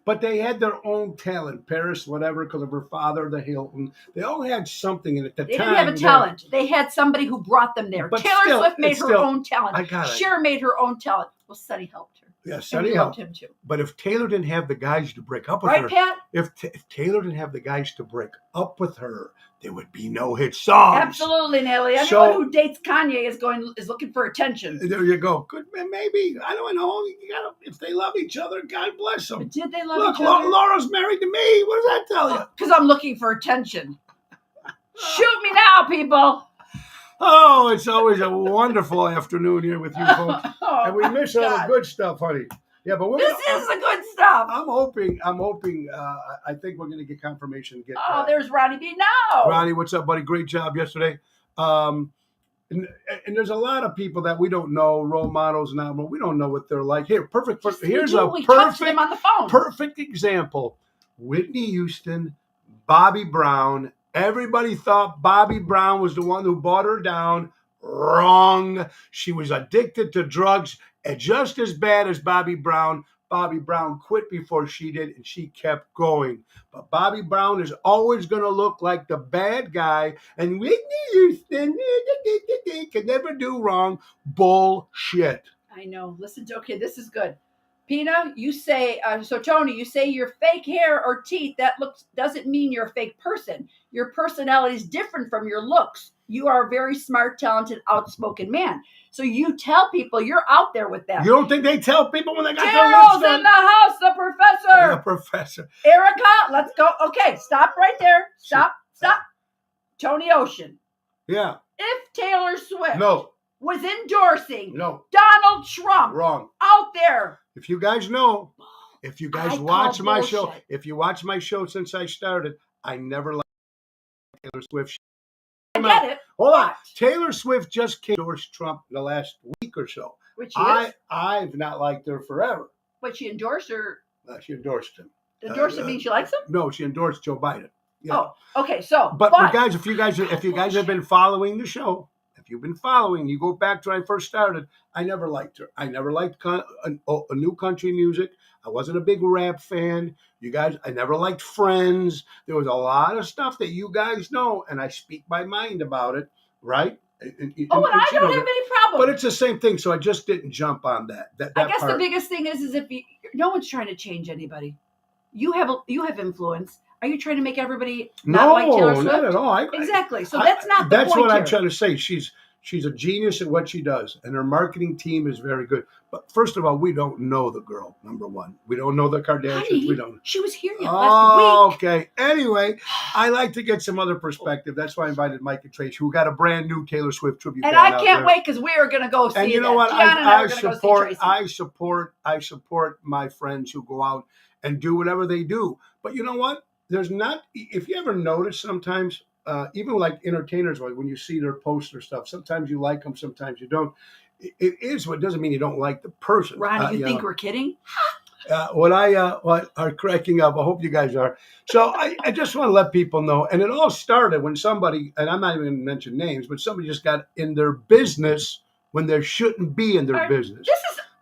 But they had their own talent. Paris, whatever, because of her father, the Hilton. They all had something in it. They didn't have a talent. They had somebody who brought them there. Taylor Swift made her own talent. Cher made her own talent. Well, Sonny helped her. Yeah, Sonny helped him too. But if Taylor didn't have the guys to break up with her. Right, Pat? If Taylor didn't have the guys to break up with her, there would be no hit songs. Absolutely, Nelly. Anyone who dates Kanye is looking for attention. There you go. Good, maybe. I don't know. If they love each other, God bless them. But did they love each other? Look, Laura's married to me. What does that tell you? Because I'm looking for attention. Shoot me now, people. Oh, it's always a wonderful afternoon here with you folks. And we miss all the good stuff, honey. Yeah, but this is the good stuff. I'm hoping. I think we're going to get confirmation. There's Ronnie B now. Ronnie, what's up, buddy? Great job yesterday. And there's a lot of people that we don't know, role models now, but we don't know what they're like. Here, here's a perfect on the phone. Perfect example. Whitney Houston, Bobby Brown. Everybody thought Bobby Brown was the one who brought her down. Wrong. She was addicted to drugs, and just as bad as Bobby Brown. Bobby Brown quit before she did, and she kept going. But Bobby Brown is always going to look like the bad guy, and Whitney Houston can never do wrong. Bullshit. I know. Listen, okay, this is good. Pina, you say, so Tony, you say your fake hair or teeth, that looks doesn't mean you're a fake person. Your personality is different from your looks. You are a very smart, talented, outspoken man. So you tell people you're out there with them. You don't think they tell people when they got their Daryl's lips done? in the house, the professor. Yeah, professor. Erica, let's go. Okay, stop right there. Stop. Tony Ocean. Yeah. If Taylor Swift was endorsing Donald Trump wrong out there. If you guys know, if you guys watch my show, if you watch my show since I started, I never liked Taylor Swift. I get it. Hold on. Taylor Swift just endorsed Trump in the last week or so. Which I've not liked her forever. But she endorsed her. She endorsed him. Endorsement means she likes him? No, she endorsed Joe Biden. Yeah. Oh, okay. So, but guys, if you guys have been following the show, if you've been following, you go back to when I first started. I never liked her. I never liked a new country music. I wasn't a big rap fan. You guys, I never liked Friends. There was a lot of stuff that you guys know, and I speak my mind about it, right? And I don't have any problem. But it's the same thing, so I just didn't jump on that. I guess the biggest thing is if no one's trying to change anybody. You have influence. Are you trying to make everybody not like Taylor Swift? No, not at all. Exactly. So that's not the point. That's what I'm trying to say. She's a genius at what she does, and her marketing team is very good. But first of all, we don't know the girl, number one. We don't know the Kardashians. Honey, we don't. She was here last week. Okay. Anyway, I like to get some other perspective. That's why I invited Mike and Trace, who got a brand new Taylor Swift tribute. And I can't wait because we are going to go see it. And you know what? I support my friends who go out and do whatever they do. But you know what? If you ever notice sometimes, even like entertainers, when you see their posts or stuff, sometimes you like them, sometimes you don't. It is what doesn't mean you don't like the person. Ronnie, you think we're kidding? What are cracking up. I hope you guys are. So I just want to let people know. And it all started when somebody, and I'm not even going to mention names, but somebody just got in their business when they shouldn't be in their business.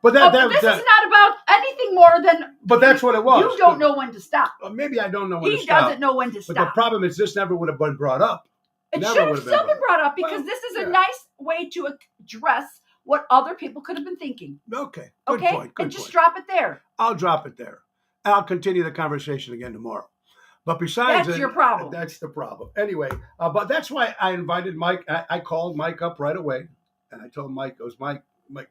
But this is not about anything more than. But that's what it was. You don't know when to stop. Maybe I don't know when to stop. He doesn't know when to stop. But the problem is this never would have been brought up. It should have still been brought up because this is a nice way to address what other people could have been thinking. Okay. Good point. And just drop it there. I'll drop it there. I'll continue the conversation again tomorrow. But besides that's your problem. That's the problem. Anyway, but that's why I invited Mike. I called Mike up right away, and I told Mike,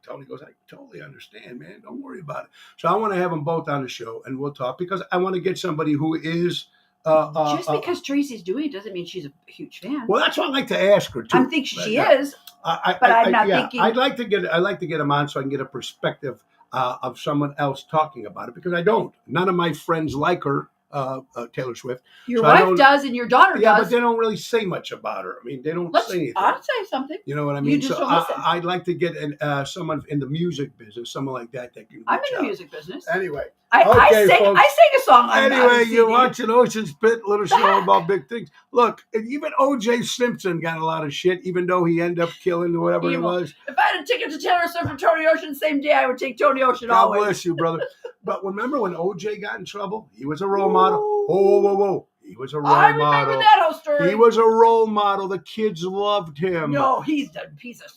Tony goes, I totally understand, man. Don't worry about it. So I want to have them both on the show, and we'll talk because I want to get somebody who is. Just because Tracy's doing it doesn't mean she's a huge fan. Well, that's what I'd like to ask her too. I think she is, but I'm not thinking. I'd like to get him on so I can get a perspective of someone else talking about it because I don't. None of my friends like her. Taylor Swift. Your wife does and your daughter does. Yeah, but they don't really say much about her. I mean, they don't say anything. I'll say something. You know what I mean? You just don't listen. I'd like to get someone in the music business, someone like that can I'm in the music business. Anyway. I sing a song. Anyway, you're watching Ocean Spit, little show about big things. Look, even O.J. Simpson got a lot of shit, even though he ended up killing whoever it was. If I had a ticket to Taylor Swift from Tony Ocean same day, I would take Tony Ocean always. God bless you, brother. But remember when O.J. got in trouble? He was a role model. Whoa. He was a role model. I remember that whole story. He was a role model. The kids loved him. No, he's a piece of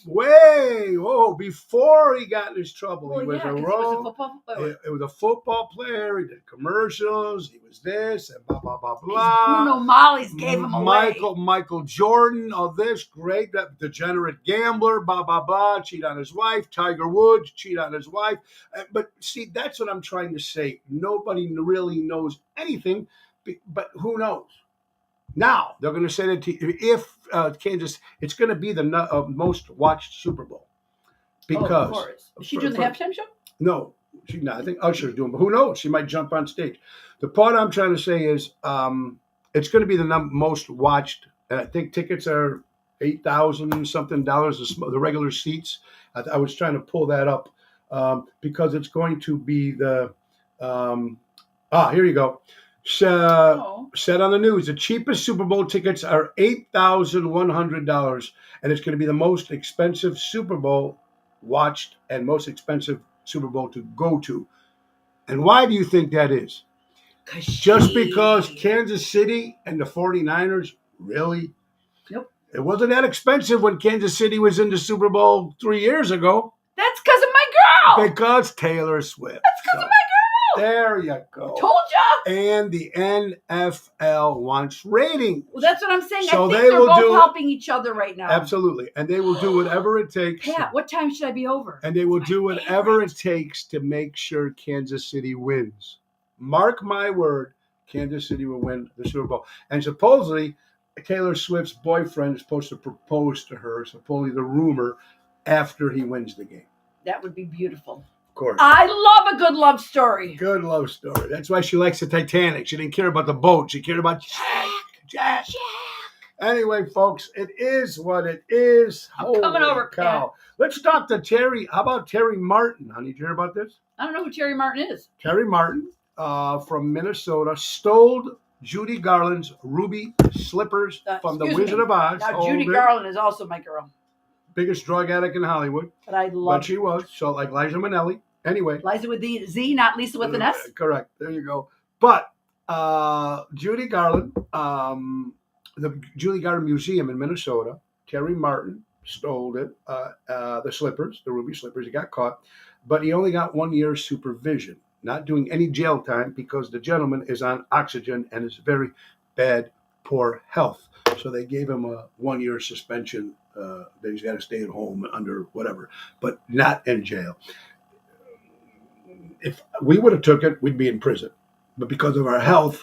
before he got in his trouble, he was a role. It was a football player. He did commercials. He was this and blah blah blah blah. Bruno Molly's gave him away. Michael Jordan, all this great, that degenerate gambler, blah blah blah. Cheat on his wife. Tiger Woods cheat on his wife. But see, that's what I'm trying to say. Nobody really knows anything. But who knows? Now they're going to say that if Kansas, it's going to be the most watched Super Bowl because of course. Is she doing the halftime show? No, she's not. I think Usher's doing, but who knows? She might jump on stage. The part I'm trying to say is it's going to be the most watched, and I think tickets are $8,000 something the regular seats. I was trying to pull that up because it's going to be the here you go. Said on the news, the cheapest Super Bowl tickets are $8,100, and it's going to be the most expensive Super Bowl watched and most expensive Super Bowl to go to. And why do you think that is? Just because Kansas City and the 49ers, really? Nope. It wasn't that expensive when Kansas City was in the Super Bowl 3 years ago. That's because of my girl. Because Taylor Swift. That's because of my girl. There you go. Told ya. And the NFL wants ratings. Well, that's what I'm saying. So I think they they're will both do- helping each other right now. Absolutely. And they will do whatever it takes. Pat, what time should I be over? And they will do whatever it takes to make sure Kansas City wins. Mark my word, Kansas City will win the Super Bowl. And supposedly, Taylor Swift's boyfriend is supposed to propose to her, supposedly the rumor, after he wins the game. That would be beautiful. Of course. I love a good love story. Good love story. That's why she likes the Titanic. She didn't care about the boat. She cared about Jack. Anyway, folks, it is what it is. I'm coming over, cow. Let's talk to Terry. How about Terry Martin, honey? Did you hear about this? I don't know who Terry Martin is. Terry Martin from Minnesota stole Judy Garland's ruby slippers from the Excuse Wizard me. of Oz. Now, Stole Judy it. Garland is also my girl. Biggest drug addict in Hollywood. But I love But she was. So like Liza Minnelli. Anyway. Liza with the Z, not Lisa with an S. Correct. There you go. But Judy Garland, the Judy Garland Museum in Minnesota, Terry Martin stole it, the slippers, the ruby slippers. He got caught, but he only got 1 year supervision, not doing any jail time because the gentleman is on oxygen and is very bad, poor health. So they gave him a 1 year suspension. That he's got to stay at home under whatever, but not in jail. If we would have took it, we'd be in prison. But because of our health,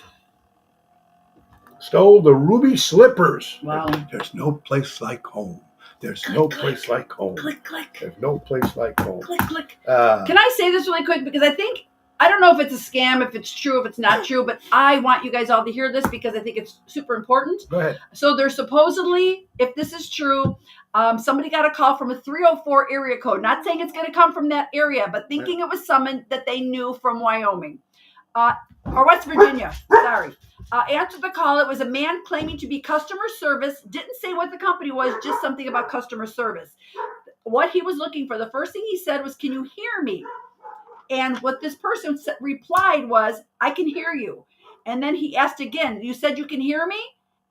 stole the ruby slippers. Wow. There's no place like home. There's no place like home. Click, click. There's no place like home. Click, click. Uh, Can I say this really quick? Because I don't know if it's a scam, if it's true, if it's not true, but I want you guys all to hear this because I think it's super important. Go ahead. So there's supposedly, if this is true, somebody got a call from a 304 area code. Not saying it's going to come from that area, but thinking it was someone that they knew from Wyoming or West Virginia. Sorry. Answered the call. It was a man claiming to be customer service. Didn't say what the company was, just something about customer service. What he was looking for, the first thing he said was, "Can you hear me?" And what this person replied was, "I can hear you." And then he asked again, "You said you can hear me?"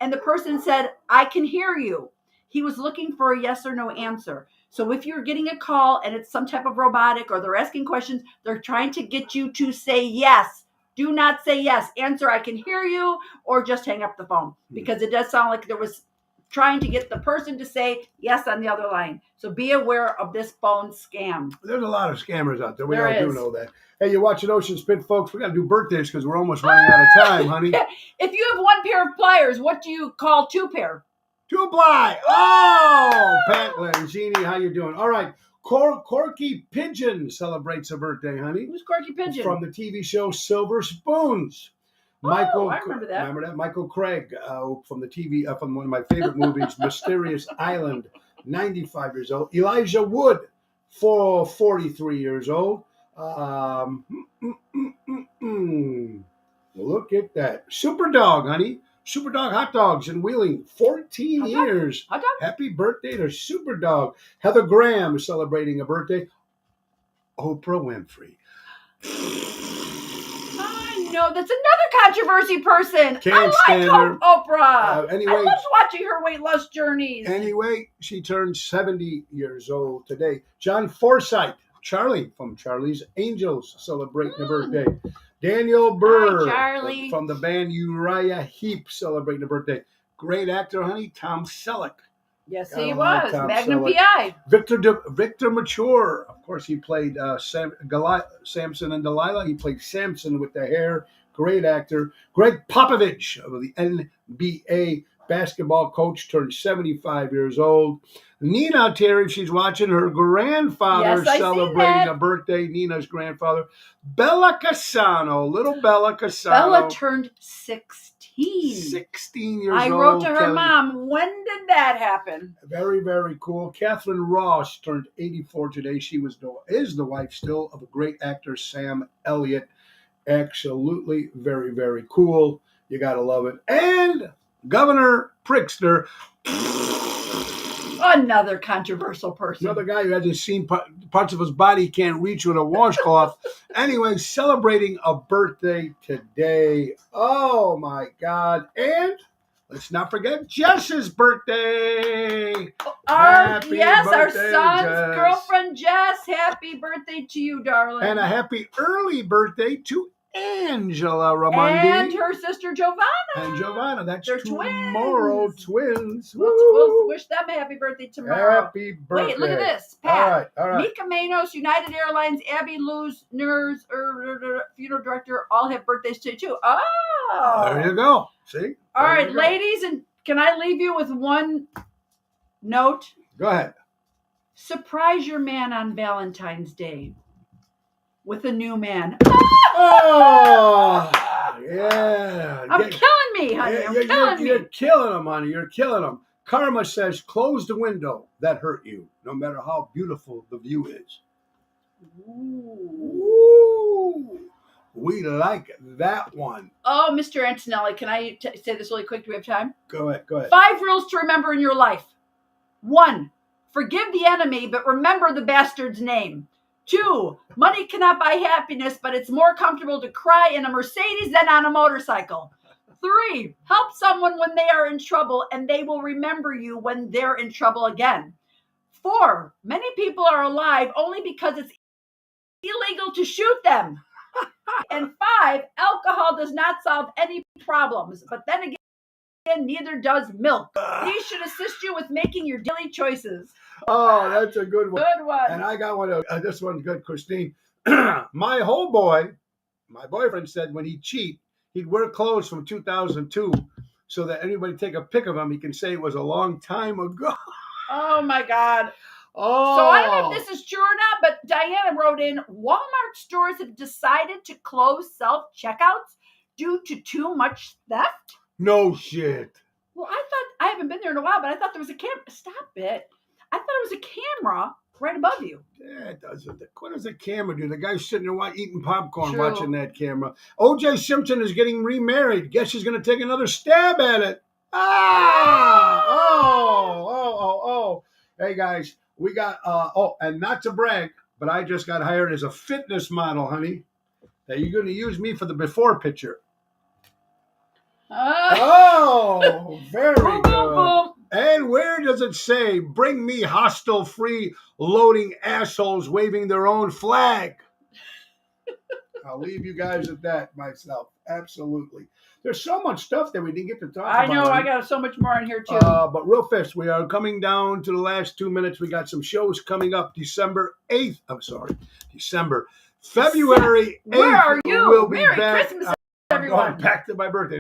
And the person said, "I can hear you." He was looking for a yes or no answer. So if you're getting a call and it's some type of robotic or they're asking questions, they're trying to get you to say yes. Do not say yes. Answer, "I can hear you," or just hang up the phone. Because it does sound like there was trying to get the person to say yes on the other line. So be aware of this phone scam. There's a lot of scammers out there. We There all do is. know that. Hey, you're watching Ocean Spit, folks. We got to do birthdays because we're almost running out of time, honey. If you have one pair of pliers, what do you call two pair? Two Bly. Oh, Pat Langini, how you doing? All right. Corky Pigeon celebrates a birthday, honey. Who's Corky Pigeon? From the TV show Silver Spoons. I remember that. Remember that? Michael Craig from the TV, from one of my favorite movies, Mysterious Island, 95 years old. Elijah Wood, 43 years old. Look at that. Superdog, honey. Superdog Hot Dogs in Wheeling, 14 Hot dog? years. Hot dog? Happy birthday to Superdog. Heather Graham is celebrating a birthday. Oprah Winfrey. No, that's another controversy person. Can't stand her. Oprah. Anyway, I loved watching her weight loss journeys. Anyway, she turned 70 years old today. John Forsythe, Charlie from Charlie's Angels, celebrating a birthday. Daniel Burr Charlie. from the band Uriah Heep, celebrating a birthday. Great actor, honey, Tom Selleck. Yes, Gotta he love was. Tom Magnum Selleck. PI. Victor Mature, of course, he played Samson and Delilah. He played Samson with the hair. Great actor. Greg Popovich of the NBA basketball coach, turned 75 years old. Nina Terry, if she's watching, her grandfather Yes, I seen celebrating that. a birthday. Nina's grandfather. Bella Casano, little Bella Casano. Bella turned 16. 16 years old. I wrote to her Kelly. mom, when did that happen? Very, very cool. Catherine Ross turned 84 today. She is the wife still of a great actor, Sam Elliott. Absolutely very, very cool. You got to love it. And Governor Pritzker, Another controversial person. another guy who hasn't seen parts of his body he can't reach with a washcloth. Anyway, celebrating a birthday today. Oh, my God. And Let's not forget Jess's birthday. Our birthday, son's Jess. girlfriend Jess. Happy birthday to you, darling. And a happy early birthday to Angela Ramondi. And her sister Giovanna. And Giovanna. That's They're tomorrow. Twins. We'll wish them a happy birthday tomorrow. Happy birthday. Wait, look at this. Pat. All right. Mika Manos, United Airlines, Abby Luz, Nurs, funeral director, all have birthdays today, too. Oh. There you go. See? All right, ladies, and can I leave you with one note? Go ahead. Surprise your man on Valentine's Day with a new man. Oh, yeah. I'm killing me, honey. You're killing him, honey. You're killing him. Karma says, close the window that hurt you, no matter how beautiful the view is. Ooh. We like that one. Oh, Mr. Antonelli, can I say this really quick? Do we have time? Go ahead. 5 rules to remember in your life. 1, forgive the enemy, but remember the bastard's name. 2, money cannot buy happiness, but it's more comfortable to cry in a Mercedes than on a motorcycle. 3, help someone when they are in trouble, and they will remember you when they're in trouble again. 4, many people are alive only because it's illegal to shoot them. And 5, alcohol does not solve any problems, but then again, neither does milk. These should assist you with making your daily choices. Oh, that's a good one. Good one. And I got one. This one's good, Christine. My boyfriend said when he'd cheat, he'd wear clothes from 2002 so that anybody take a pic of him, he can say it was a long time ago. Oh, my God. Oh. So I don't know if this is true or not, but Diana wrote in, Walmart stores have decided to close self-checkouts due to too much theft. No shit. Well, I haven't been there in a while, but I thought there was a camera. Stop it. I thought it was a camera right above you. Yeah, it doesn't. What does the camera do? The guy's sitting there eating popcorn, True. watching that camera. O.J. Simpson is getting remarried. Guess she's going to take another stab at it. Oh. Hey, guys, we got, and not to brag, but I just got hired as a fitness model, honey. Now, you're going to use me for the before picture. Oh, very boom, good. boom, boom. And where does it say, bring me hostile, free-loading assholes waving their own flag? I'll leave you guys at that myself. Absolutely. There's so much stuff that we didn't get to talk about. I know. I got so much more in here, too. But real fast, we are coming down to the last 2 minutes. We got some shows coming up February 8th. Where are you? We'll be Merry back. Christmas, I'm everyone. going back to my birthday.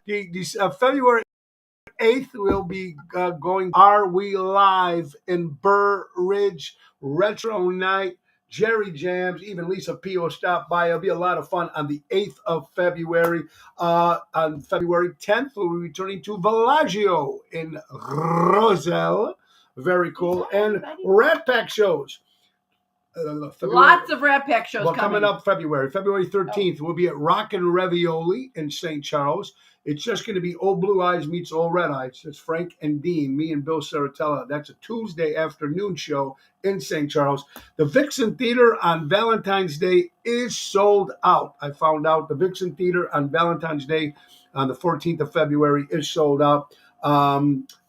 February 8th, we'll be going Are We Live in Burr Ridge Retro Night. Jerry Jams, even Lisa P will stop by. It'll be a lot of fun on the 8th of February. On February 10th, we'll be returning to Villaggio in Roselle. Very cool. And Rat Pack shows. Lots of Rat Pack shows coming up February 13th. We'll be at Rockin' Ravioli in St. Charles. It's just going to be Old Blue Eyes meets Old Red Eyes. It's Frank and Dean, me and Bill Saratella. That's a Tuesday afternoon show in St. Charles. The Vixen Theater on Valentine's Day is sold out. I found out the Vixen Theater on Valentine's Day on the 14th of February is sold out.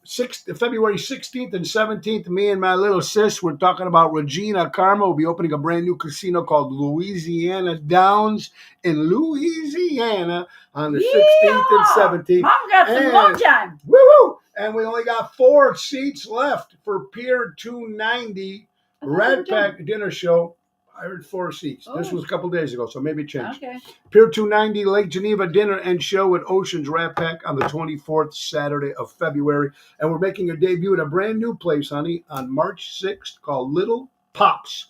February 16th and 17th, me and my little sis, we're talking about Regina Karma. We'll be opening a brand new casino called Louisiana Downs in Louisiana on the 16th and 17th. Mom got some long time. Woo-hoo! And we only got 4 seats left for Pier 290 Rat Pack dinner show. I heard 4 seats. Oh. This was a couple days ago, so maybe it changed. Okay. Pier 290 Lake Geneva dinner and show at Ocean's Rat Pack on the 24th Saturday of February. And we're making a debut at a brand new place, honey, on March 6th called Little Pops.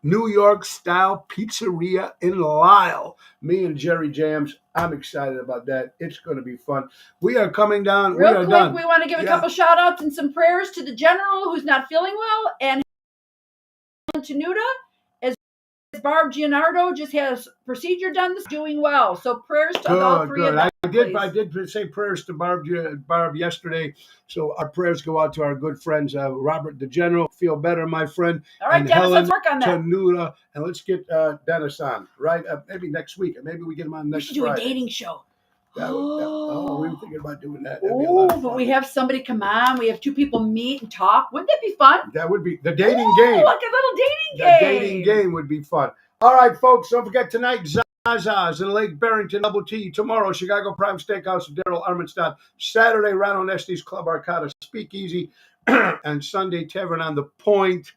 New York style pizzeria in Lisle. Me and Jerry Jams. I'm excited about that. It's going to be fun. We are coming down. Real we are quick, done. we want to give a couple shout outs and some prayers to the general who's not feeling well, and Tenuta, as Barb Gianardo just has procedure done, this doing well. So prayers to all three of them. I did say prayers to Barb yesterday. So our prayers go out to our good friends, Robert the General. Feel better, my friend. All right, and Dennis, Helen let's work on that. Tenuta, and let's get Dennis on, right? Maybe next week. Maybe we get him on next We should do Friday. a dating show. Oh, So we were thinking about doing that. That'd be a lot Oh, of but fun. we have somebody come on. We have two people meet and talk. Wouldn't that be fun? That would be the dating Ooh, game. like a little dating The game. dating game would be fun. All right, folks, don't forget tonight, Zaza's in Lake Barrington, Double T. Tomorrow, Chicago Prime Steakhouse, Daryl Armenstadt. Saturday, Ronald Estes Club Arcata Speakeasy. And Sunday, Tavern on the Point.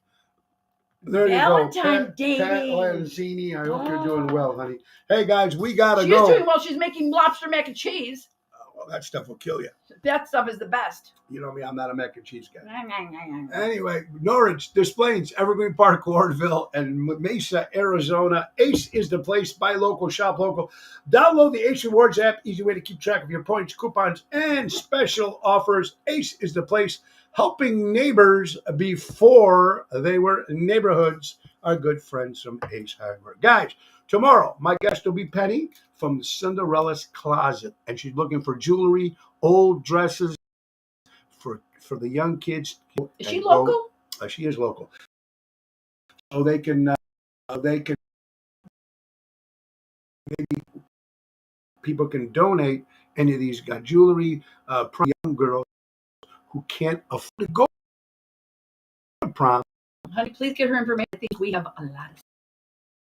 There Valentine you go. Pat dating. Lanzini, I hope you're doing well, honey. Hey, guys, we got to She's go. doing well. She's making lobster mac and cheese. Well, that stuff will kill you. That stuff is the best. You know me, I'm not a mac and cheese guy. Anyway, Norwich, Des Plaines, Evergreen Park, Wardville, and Mesa, Arizona. Ace is the place. Buy local, shop local. Download the Ace Rewards app. Easy way to keep track of your points, coupons, and special offers. Ace is the place. Helping neighbors before they were neighborhoods. Our good friends from Ace Hardware. Guys, tomorrow, my guest will be Penny from the Cinderella's Closet. And she's looking for jewelry, old dresses, for the young kids. Is she local? She is local. So they can maybe people can donate any of these jewelry for young girls who can't afford to go to prom. Honey, please get her information. I think we have a lot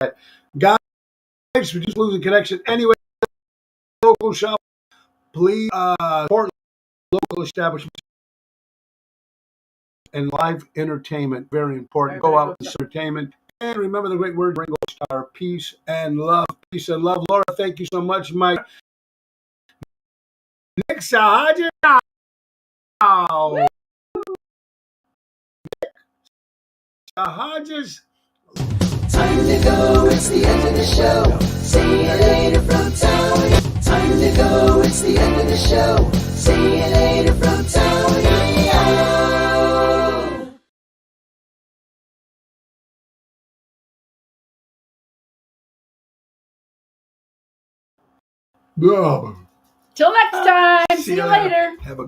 of. Guys, we're just losing connection. Anyway, local shop, please support local establishments and live entertainment. Very important. Go out with entertainment. And remember the great word, Ringo Starr, peace and love. Peace and love. Laura, thank you so much, Mike. Nick Sahaja. Sahaja's. Time to go, it's the end of the show. See you later from town. Time to go, it's the end of the show. See you later from town. Oh. Till next time. See you later. Have a